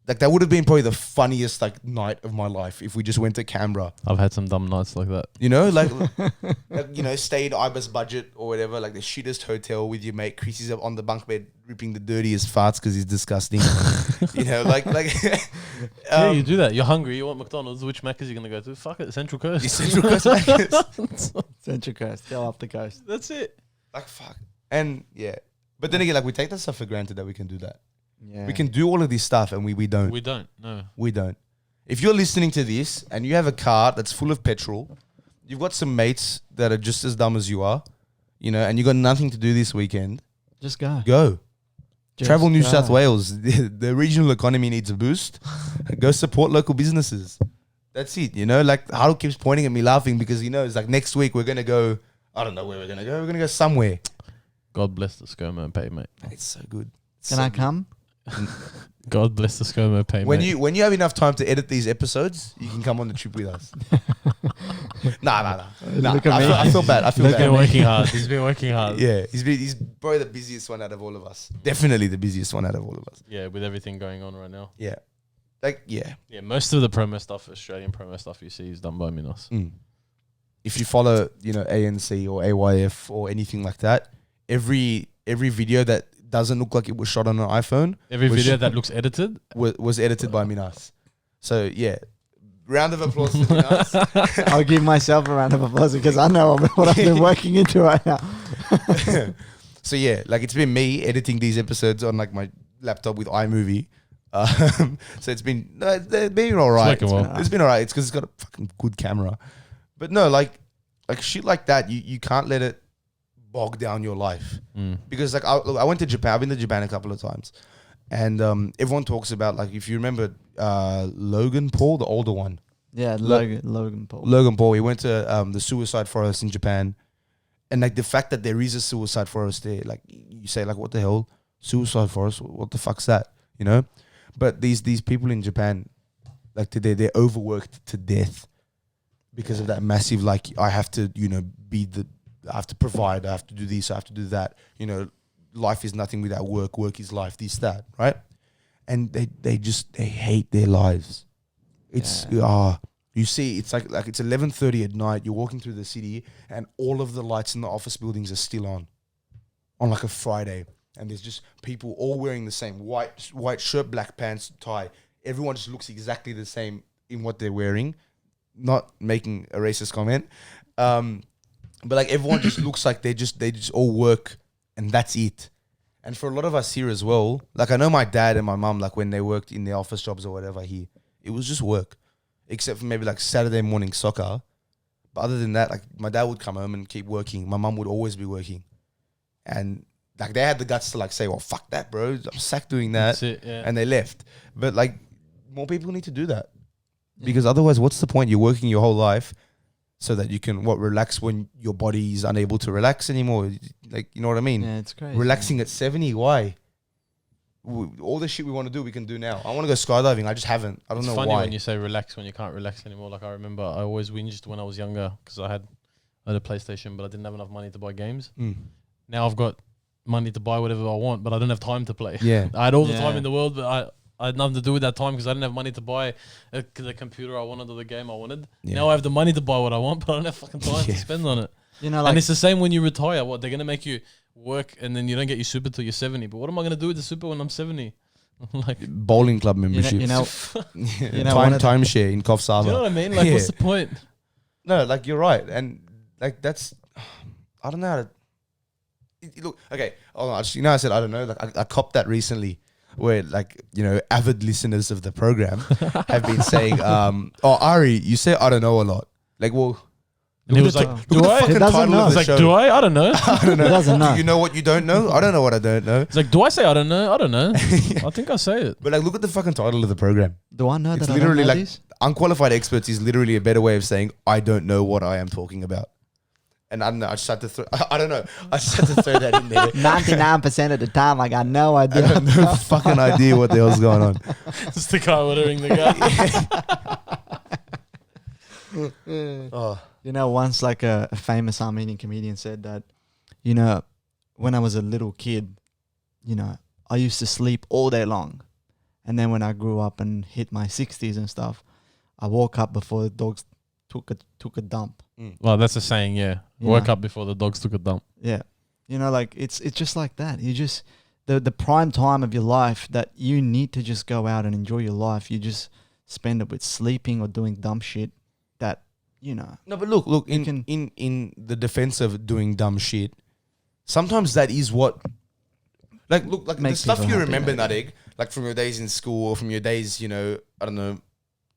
Like that would have been probably the funniest like night of my life if we just went to Canberra. I've had some dumb nights like that. You know, like you know, stayed Ibis budget or whatever, like the shittest hotel with your mate. Chris is up on the bunk bed ripping the dirtiest farts because he's disgusting. You know, like yeah, you do that. You're hungry. You want McDonald's. Which Mac is you gonna go to? Fuck it, Central Coast. Central Coast Macca's. Central Coast. Go up the coast. That's it. Like fuck. And yeah, but then again, like we take that stuff for granted that we can do that. Yeah. We can do all of this stuff and we don't. We don't. No. We don't. If you're listening to this and you have a car that's full of petrol, you've got some mates that are just as dumb as you are, you know, and you got nothing to do this weekend, just go. Go. Just travel New South Wales. The regional economy needs a boost. Go support local businesses. That's it, you know. Like Harold keeps pointing at me laughing because he knows like next week we're going to go, I don't know where we're going to go. We're going to go somewhere. God bless the ScoMo and pay, mate. It's so good. Can I come? God bless the ScoMo pay. When you have enough time to edit these episodes, you can come on the trip with us. Nah. Look at me. I feel bad. He's been working hard. He's been working hard. Yeah, he's probably the busiest one out of all of us. Definitely the busiest one out of all of us. Yeah, with everything going on right now. Yeah, yeah. Most of the promo stuff, Australian promo stuff you see is done by Minas. If you follow, you know, ANC or AYF or anything like that, every video that doesn't look like it was shot on an iPhone. Every video that looks edited was edited by Minas. So yeah, round of applause to Minas. I'll give myself a round of applause because I know what I've been working into right now. So yeah, like it's been me editing these episodes on like my laptop with iMovie. So it's been all right. It's been all right. It's because it's got a fucking good camera. But no, like shit like that, you can't let it bog down your life. Because like I went to Japan. I've been to Japan a couple of times, and everyone talks about like if you remember Logan Paul, the older one. Yeah, Logan Paul. Logan Paul. He went to the suicide forest in Japan, and like the fact that there is a suicide forest there, like you say like what the hell, suicide forest? What the fuck's that? You know? But these people in Japan, like they're overworked to death because of that massive like I have to I have to provide, I have to do this, I have to do that. You know, life is nothing without work. Work is life, this, that, right? And they hate their lives. It's, you see, it's like it's 11:30 at night. You're walking through the city and all of the lights in the office buildings are still on like a Friday. And there's just people all wearing the same white shirt, black pants, tie. Everyone just looks exactly the same in what they're wearing. Not making a racist comment. But like everyone just looks like they just all work and that's it. And for a lot of us here as well, like I know my dad and my mum, like when they worked in their office jobs or whatever here, it was just work. Except for maybe like Saturday morning soccer. But other than that, like my dad would come home and keep working. My mum would always be working. And like they had the guts to like say, well, fuck that, bro. I'm sacked doing that. That's it, yeah. And they left. But like more people need to do that. Because otherwise, what's the point? You're working your whole life so that you can relax when your body is unable to relax anymore. Like, you know what I mean? Yeah, it's crazy. Relaxing at 70, why? All the shit we want to do, we can do now. I want to go skydiving. I just haven't. I don't know why. It's funny when you say relax when you can't relax anymore. Like I remember, I always whinged when I was younger because I had a PlayStation, but I didn't have enough money to buy games. Now I've got money to buy whatever I want, but I don't have time to play. Yeah, I had all the time in the world, but I had nothing to do with that time because I didn't have money to buy the computer I wanted or the game I wanted. Yeah. Now I have the money to buy what I want, but I don't have fucking time to spend on it. You know, like, and it's the same when you retire. What, they're gonna make you work and then you don't get your super till you're 70. But what am I gonna do with the super when I'm 70? Like bowling club membership. Timeshare in Kof Sava. Do you know what I mean? Like, what's the point? No, like you're right, and like that's I don't know how to. Look, okay. Hold on, I said I don't know. Like I copped that recently, where like avid listeners of the program have been saying, "Oh, Ari, you say I don't know a lot." Like, well. And he was like, "Do I?" It doesn't know. It's like, "Do I? I don't know." I don't know. He doesn't know. Do you know what you don't know? I don't know what I don't know. It's like, "Do I say I don't know? I don't know." I think I say it. But like, look at the fucking title of the program. Do I know it's that? Literally, I don't know like these? Unqualified Experts is literally a better way of saying I don't know what I am talking about. And I don't know. I just had to throw. I don't know. I just had to throw that in there. 99% of the time, I got no idea. I got no fucking idea what the hell's going on. It's the guy ordering the guy. Oh. Once like a famous Armenian comedian said that, when I was a little kid, I used to sleep all day long. And then when I grew up and hit my 60s and stuff, I woke up before the dogs took a dump. Well, that's a saying, yeah. Woke up before the dogs took a dump. Yeah. Like it's just like that. You just, the prime time of your life that you need to just go out and enjoy your life, you just spend it with sleeping or doing dumb shit that, No, but look, in the defense of doing dumb shit, sometimes that is what, like, look, like the stuff you remember, Nareg, like from your days in school or from your days, I don't know,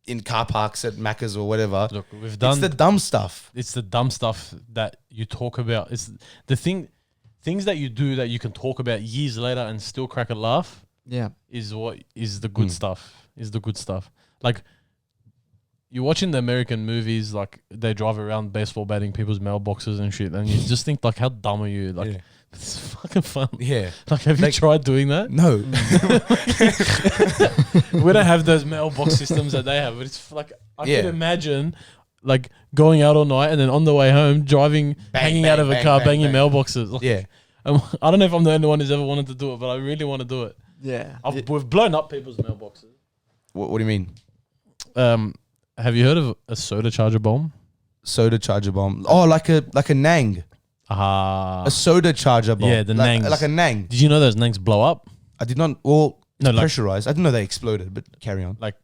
in car parks at Macca's or whatever. Look, it's the dumb stuff. It's the dumb stuff that you talk about. It's the things that you do that you can talk about years later and still crack a laugh. Yeah, is what is the good stuff. Is the good stuff. Like, you're watching the American movies, like they drive around baseball batting people's mailboxes and shit, and you just think like, how dumb are you? Like, it's fucking fun. Yeah. Like, have you tried doing that? No. We don't have those mailbox systems that they have, but it's like I can imagine like going out all night and then on the way home driving, hanging out of a car, banging mailboxes. Like, I don't know if I'm the only one who's ever wanted to do it, but I really want to do it. Yeah. We've blown up people's mailboxes. What do you mean? Have you heard of a soda charger bomb? Soda charger bomb. Oh, like a Nang. A soda charger bomb. Yeah, the Nangs. Like a Nang. Did you know those Nangs blow up? I did not. Well, no, pressurized. I didn't know they exploded, but carry on. Like,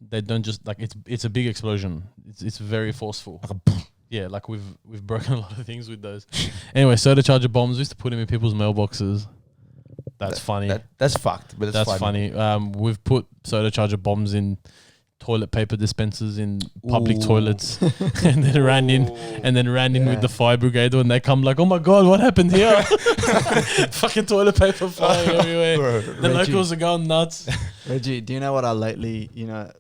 they don't just, like, it's a big explosion. It's very forceful. Like yeah, like we've broken a lot of things with those. Anyway, soda charger bombs, we used to put them in people's mailboxes. That's funny. That's fucked, but that's funny. We've put soda charger bombs in toilet paper dispensers in public toilets and then ran in with the fire brigade when they come, like, oh my god, what happened here? Fucking toilet paper flying everywhere. Bro, the locals are going nuts. Reggie, do you know what I lately,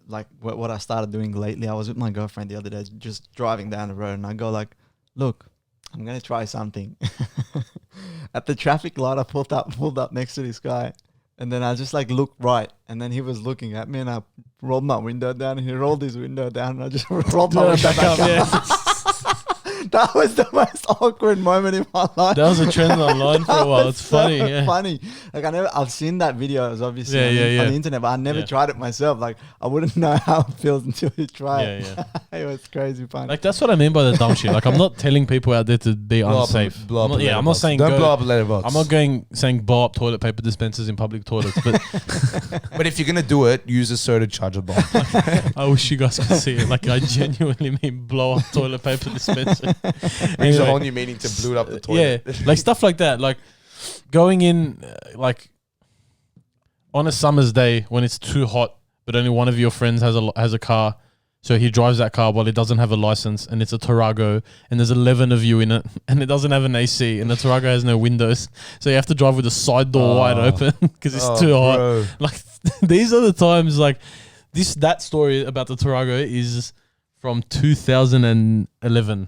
like what I started doing lately? I was with my girlfriend the other day just driving down the road and I go like, look, I'm going to try something. At the traffic light, I pulled up next to this guy. And then I just like looked right, and then he was looking at me, and I rolled my window down, and he rolled his window down, and I just rolled my window back up. Yeah. That was the most awkward moment in my life. That was a trend online for a while. It's funny, funny. Like I've seen that video, obviously on the internet, but I never tried it myself. Like I wouldn't know how it feels until you try it. It was crazy fun. Like that's what I mean by the dumb shit. Like I'm not telling people out there to be unsafe. I'm not saying don't blow up a letterbox. I'm not saying blow up toilet paper dispensers in public toilets, but but if you're gonna do it, use a soda charger bomb. I wish you guys could see it. Like I genuinely mean blow up toilet paper dispenser. Brings a whole new meaning to blew up the toilet. Yeah, like stuff like that. Like going in, like on a summer's day when it's too hot, but only one of your friends has a car, so he drives that car while he doesn't have a license, and it's a Tarago, and there's 11 of you in it, and it doesn't have an AC, and the Tarago has no windows, so you have to drive with the side door wide open because it's too hot. Like these are the times, like that story about the Tarago is from 2011,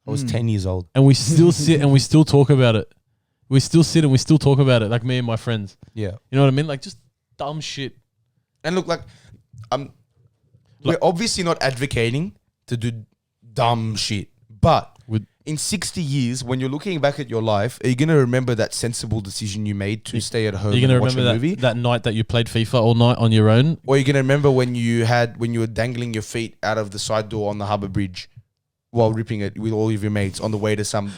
I was 10 years old. and we still sit and we still talk about it. We still sit and we still talk about it, like me and my friends. Yeah. You know what I mean? Like just dumb shit. And look, like, we're obviously not advocating to do dumb shit, but in 60 years, when you're looking back at your life, are you going to remember that sensible decision you made to stay at home You're gonna and watch a remember movie? that night that you played FIFA all night on your own. Or you're going to remember when you were dangling your feet out of the side door on the Harbour Bridge while ripping it with all of your mates on the way to some,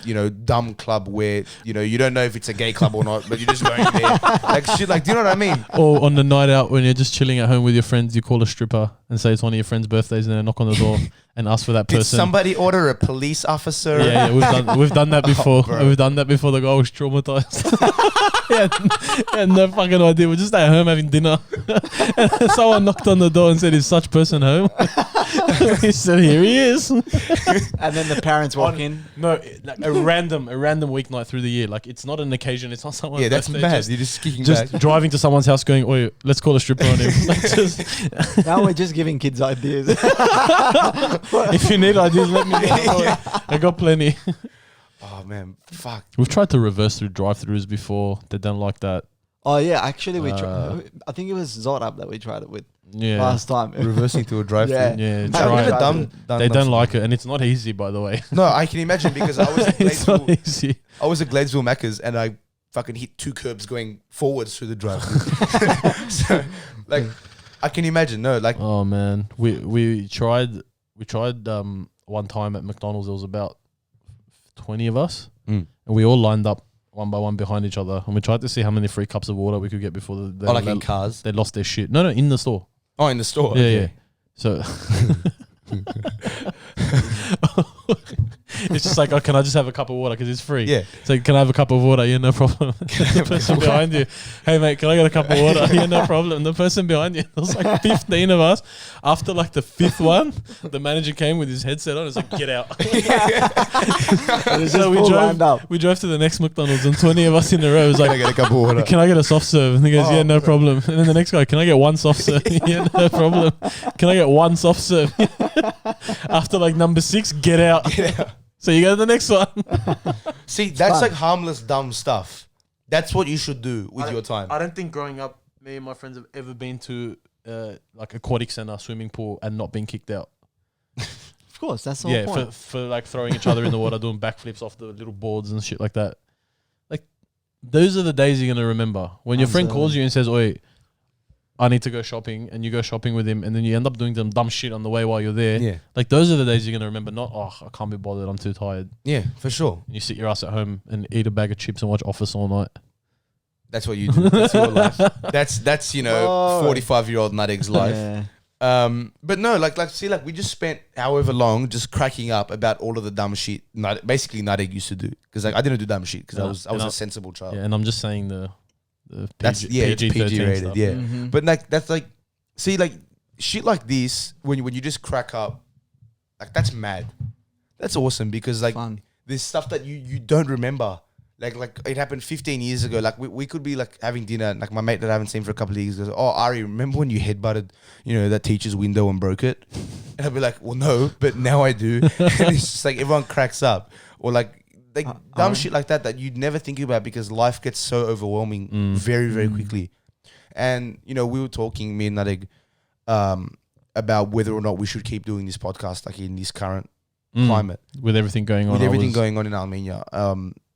dumb club where, you don't know if it's a gay club or not, but you're just going there. Like shit, like, do you know what I mean? Or on the night out when you're just chilling at home with your friends, you call a stripper and say it's one of your friends' birthdays, and then knock on the door and ask for that Did person. somebody order a police officer? Yeah, we've done that before. bro. We've done that before. The guy was traumatized. he had no fucking idea. We're just at home having dinner. And someone knocked on the door and said, "Is such person home?" He said, "Here he is." And then the parents walk in. No, like a random weeknight through the year. Like it's not an occasion. It's not someone's Yeah, that's birthday, mad. You're just kicking Just back. driving to someone's house, going, "Oi, let's call a stripper on him." Like just, Now we're just giving kids ideas. if you need ideas, let me know. I got plenty. Oh, man. Fuck. We've tried to reverse through drive-throughs before. They don't like that. Oh yeah, actually we tried. I think it was Zorab that we tried it with Yeah. last time. Reversing to a drive-through. Yeah. Yeah, I've try never it. done They that don't stuff. like it, and it's not easy, by the way. No, I can imagine because I was at It's not Gladesville, easy. Macca's and I fucking hit 2 curbs going forwards through the drive-through. So, like, I can imagine. No, like, Oh man, we tried one time at McDonald's. There was about 20 of us, and we all lined up one by one behind each other, and we tried to see how many free cups of water we could get before in cars. they lost their shit. No, in the store. Oh, in the store. Yeah, okay. yeah. So it's just like, oh, can I just have a cup of water because it's free? Yeah. So can I have a cup of water? Yeah, no problem. The person behind you, hey mate, can I get a cup of water? Yeah, no problem. The person behind you, there was like 15 of us. After like the 5th one, the manager came with his headset on. It's like, get out. So we drove to the next McDonald's, and 20 of us in a row was Can I like, get a cup of water? can I get a soft serve? And he goes, Oh, yeah, no bro. problem. And then the next guy, can I get one soft serve? Yeah, no problem. Can I get one soft serve? After like number 6, get out. So you go to the next one. See, that's fun. like harmless, dumb stuff. That's what you should do with your time. I don't think growing up, me and my friends have ever been to like aquatic center, swimming pool, and not been kicked out. Of course, that's the whole Yeah, point. for like throwing each other in the water, doing backflips off the little boards and shit like that. Like those are the days you're gonna remember. When your friend calls you and says, "Oi, I need to go shopping," and you go shopping with him, and then you end up doing some dumb shit on the way while you're there. Yeah. Like those are the days you're gonna remember. Not, oh, I can't be bothered, I'm too tired. Yeah, for sure. And you sit your ass at home and eat a bag of chips and watch Office all night. That's what you do. That's your life. That's Oh. 45-year-old Nareg's life. Yeah. But no, like we just spent however long just cracking up about all of the dumb shit. Basically, Nareg used to do because like I didn't do dumb shit because I was a sensible child. Yeah, and I'm just saying the That's PG, it's PG rated. stuff. Yeah, Mhm. but like that's like see like shit like this when you just crack up, like that's mad. That's awesome because like Fun. there's stuff that you don't remember. Like it happened 15 years ago. Like we could be like having dinner and like my mate that I haven't seen for a couple of years goes, "Oh, Ari, remember when you headbutted, that teacher's window and broke it?" And I'll be like, "Well, no, but now I do." And it's just like everyone cracks up or like dumb shit like that you'd never think about because life gets so overwhelming very, very quickly. And we were talking, me and Nareg, about whether or not we should keep doing this podcast like in this current climate with everything going on. with everything going on in Armenia.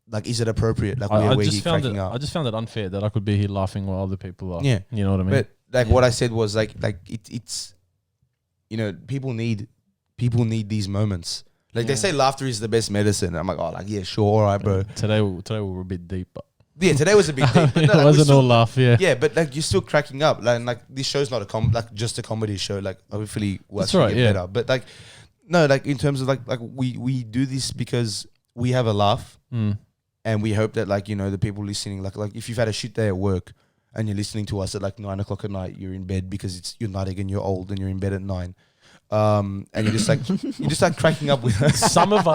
Like, is it appropriate? Like, we're here cracking up. I just found it unfair that I could be here laughing while other people are. Yeah. You know what I mean? But like what I said was like it's people need these moments. Like they say laughter is the best medicine. I'm like, oh, like yeah, sure, all right, bro. Today we were a bit deep, but Yeah, today was a big thing. But it no, like, wasn't we're all still, laugh. Yeah. yeah, but like you're still cracking up. Like this show's not just a comedy show. Like hopefully we'll That's actually right, get yeah. better. But like no, like in terms of like we do this because we have a laugh. And we hope that the people listening, like if you've had a shit day at work and you're listening to us at like 9 o'clock at night, you're in bed because you're Nareg and you're old and you're in bed at 9. and you're just like cracking up with her. Some of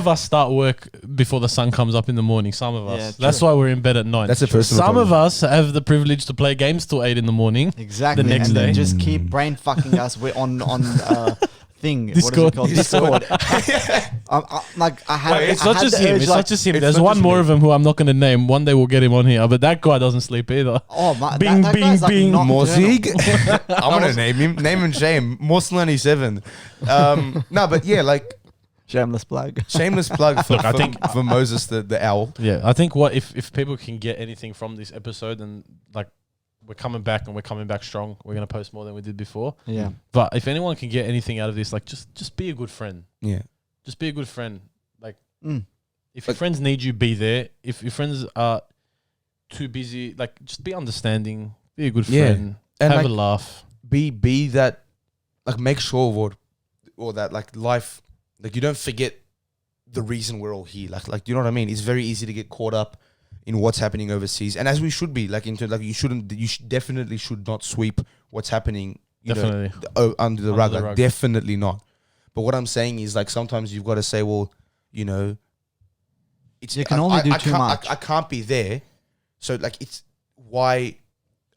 us start work before the sun comes up in the morning. Some of us. Yeah, That's why we're in bed at night. That's a personal Some of problem. us have the privilege to play games till 8 in the morning. Exactly. The next and then day. just keep brain fucking us. We're on thing. Discord. What is it called? Discord. Like I had. It's I not had just the him. urge, It's like, not just him. it's There's not one just more me. of them who I'm not going to name. One day we'll get him on here, but that guy doesn't sleep either. Oh my! Bing, that bing, guy's like bing. nocturnal. Morzig. I'm gonna name him. Name and shame. Morse 97. No, but yeah, like Shameless plug. shameless plug for, Look, I think- for Moses the owl. Yeah, I think what if people can get anything from this episode, and like we're coming back and we're coming back strong. We're gonna post more than we did before. Yeah. But if anyone can get anything out of this, like just be a good friend. Yeah. Just be a good friend. Like Mm. if your friends need you, be there. If your friends are too busy, like just be understanding. Be a good Yeah. friend. And have like, a laugh. be that, like, make sure or that like life, like you don't forget the reason we're all here. Like you know what I mean? It's very easy to get caught up in what's happening overseas, and as we should be, like into like you definitely should not sweep what's happening, Definitely. under the Under rug. the Like, rug. definitely not. But what I'm saying is, like, sometimes you've got to say, well, you know, it's You can only do too can't- much. I can't be there, so like it's why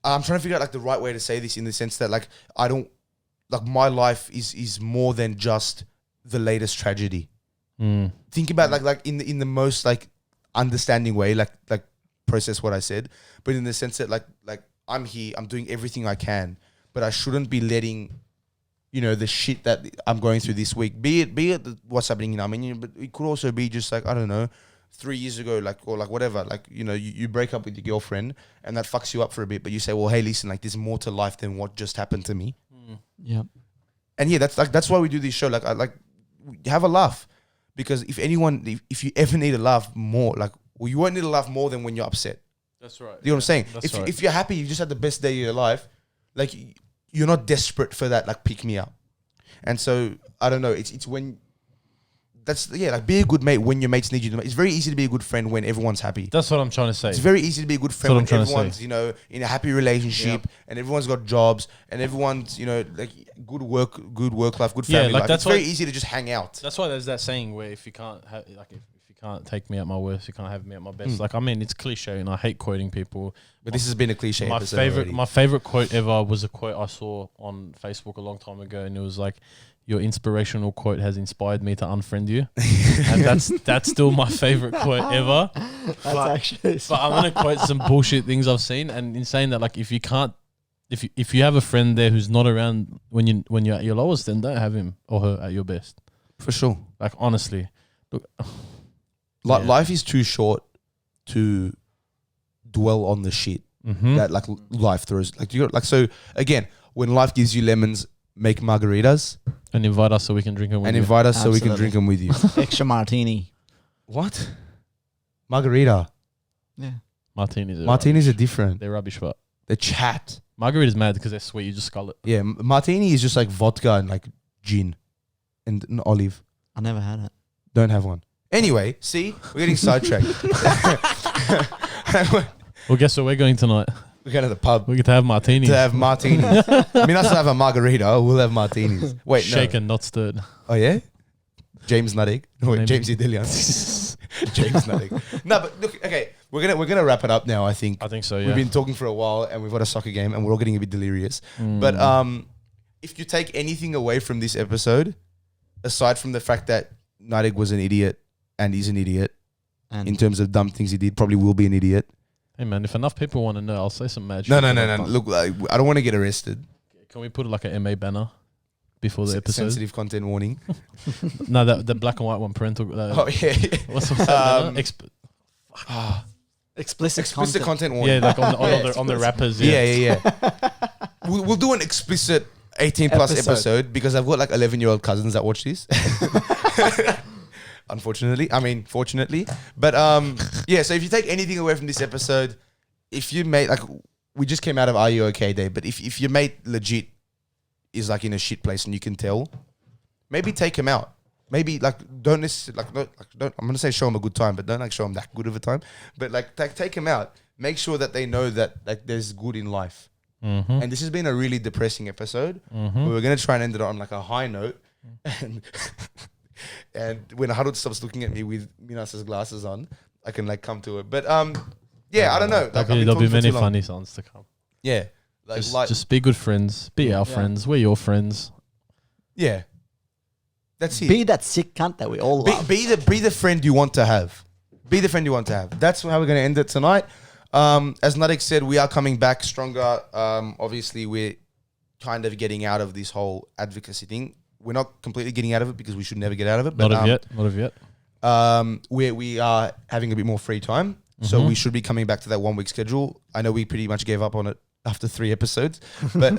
I'm trying to figure out like the right way to say this in the sense that like I don't like my life is more than just the latest tragedy. Mm. Think about like in the most like understanding way, like process what I said, but in the sense that like I'm here, I'm doing everything I can, but I shouldn't be letting, you know, the shit that I'm going through this week, be it what's happening in Armenia, but it could also be just like, I don't know, 3 years ago, like, or like whatever, like, you know, you break up with your girlfriend and that fucks you up for a bit, but you say, well, hey, listen, like there's more to life than what just happened to me. Yeah. And yeah, that's why we do this show. Like, I like have a laugh, because if you ever need a laugh more, like, well, you won't need a laugh more than when you're upset. That's right. You know what I'm saying? That's right. If you're happy, you just had the best day of your life, like you're not desperate for that, like pick me up. And so I don't know. It's when like be a good mate when your mates need you. It's very easy to be a good friend when everyone's happy. That's what I'm trying to say. It's very easy to be a good friend what when I'm trying to say. everyone's, you know, in a happy relationship and everyone's got jobs and everyone's, you know, like good work life, good family like life. that's It's very why- easy to just hang out. That's why there's that saying where if you can't have, like if you can't take me at my worst, you can't have me at my best. Like I mean, it's cliche, and I hate quoting people. But this has been a cliche My episode favorite, already. my favorite quote ever was a quote I saw on Facebook a long time ago, and it was like, "Your inspirational quote has inspired me to unfriend you," and that's still my favorite quote ever. That's But- actually. But I'm gonna quote some bullshit things I've seen, and in saying that, like if you have a friend there who's not around when you're at your lowest, then don't have him or her at your best. For sure. Like honestly, look, Like Yeah. life is too short to dwell on the shit that like life throws. Like you got, like, so again, when life gives you lemons, make margaritas and invite us so we can drink it with and you. invite us so we can Absolutely. drink them with you. Extra martini. What? Margarita. Yeah. Martinis. Martinis are different. They're rubbish, but They're chat. margarita's mad because they're sweet. You just scull it. Yeah, martini is just like vodka and like gin and an olive. I never had it. Don't have one. Anyway, see, we're getting sidetracked. Well, guess what we're going tonight? We're going to the pub We get to have martinis. to have martinis. I mean, us to have a margarita. We'll have martinis. Wait, Shaken, not stirred. no. Oh yeah, James Nareg. No, wait, Maybe. James Idilian. James Nareg. No, but look, okay, we're gonna wrap it up now. I think I think so. Yeah. we've been talking for a while, and we've got a soccer game, and we're all getting a bit delirious. But if you take anything away from this episode, aside from the fact that Nareg was an idiot and is an idiot And in terms of dumb things he did, probably will be an idiot. Hey man, if enough people want to know, I'll say some mad shit. No. Look, like, I don't want to get arrested. Can we put like a MA banner before the episode? Sensitive content warning. No, the black and white one, parental. Oh yeah. What's that banner? explicit Explicit content Yeah, warning. like on the rappers. Yeah. Yeah. We'll do an explicit 18 plus episode because I've got like 11-year-old cousins that watch this. Unfortunately, I mean, fortunately, but yeah. So if you take anything away from this episode, if you made like, we just came out of Are You Okay Day, but if your mate legit is like in a shit place and you can tell, maybe take him out. Maybe like don't necessarily don't. I'm gonna say show him a good time, but don't like show him that good of a time. But like take him out. Make sure that they know that like there's good in life. Mm-hmm. And this has been a really depressing episode. Mm-hmm. We were going to try and end it on like a high note. And when Harold stops looking at me with Minas's glasses on, I can like come to it. But yeah, I don't know. Like, There'll be many funny songs to come. Yeah. Just be good friends. Be our friends. We're your friends. Yeah. That's it. Be that sick cunt that we all love. Be the friend you want to have. Be the friend you want to have. That's how we're going to end it tonight. As Nareg said, we are coming back stronger. Obviously, we're kind of getting out of this whole advocacy thing. We're not completely getting out of it because we should never get out of it. But, Not of yet. We are having a bit more free time. So we should be coming back to that 1 week schedule. I know we pretty much gave up on it after 3 episodes. But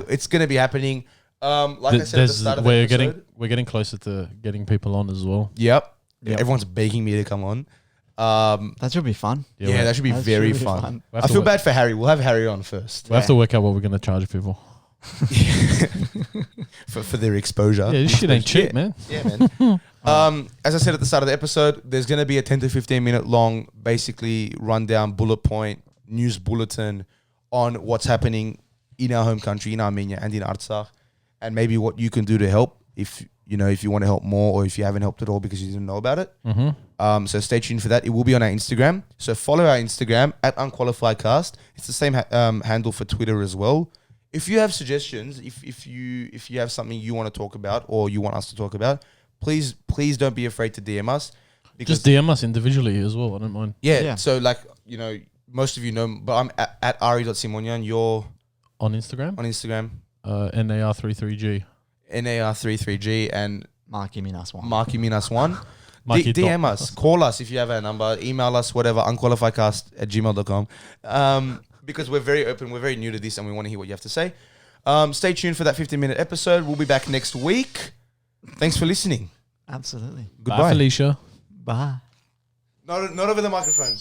it's going to be happening. Like I said at the start of the episode. We're getting closer to getting people on as well. Yep. Everyone's begging me to come on. That should be fun. Yeah, that should be very fun. I feel bad for Harry. We'll have Harry on first. We have to work out what we're going to charge people. for their exposure. Yeah, this shit ain't cheap, man. Yeah, man. As I said at the start of the episode, there's going to be a 10 to 15 minute long, basically rundown, bullet point, news bulletin on what's happening in our home country, in Armenia and in Artsakh, and maybe what you can do to help if you want to help more or if you haven't helped at all because you didn't know about it. Mm-hmm. So stay tuned for that. It will be on our Instagram. So follow our Instagram at Unqualified. It's the same handle for Twitter as well. If you have suggestions, if you have something you want to talk about or you want us to talk about, please don't be afraid to DM us. Just DM us individually as well. I don't mind. Yeah. So like, most of you know, but I'm at Ari.Simonian. You're on Instagram. NAR33G. NAR33G and Marky Minas one. DM us, call us if you have our number, email us, whatever, unqualifiedcast@gmail.com. Because we're very open, we're very new to this and we want to hear what you have to say. Stay tuned for that 15-minute episode. We'll be back next week. Thanks for listening. Absolutely. Goodbye. Bye, Felicia. Bye. Not over the microphone.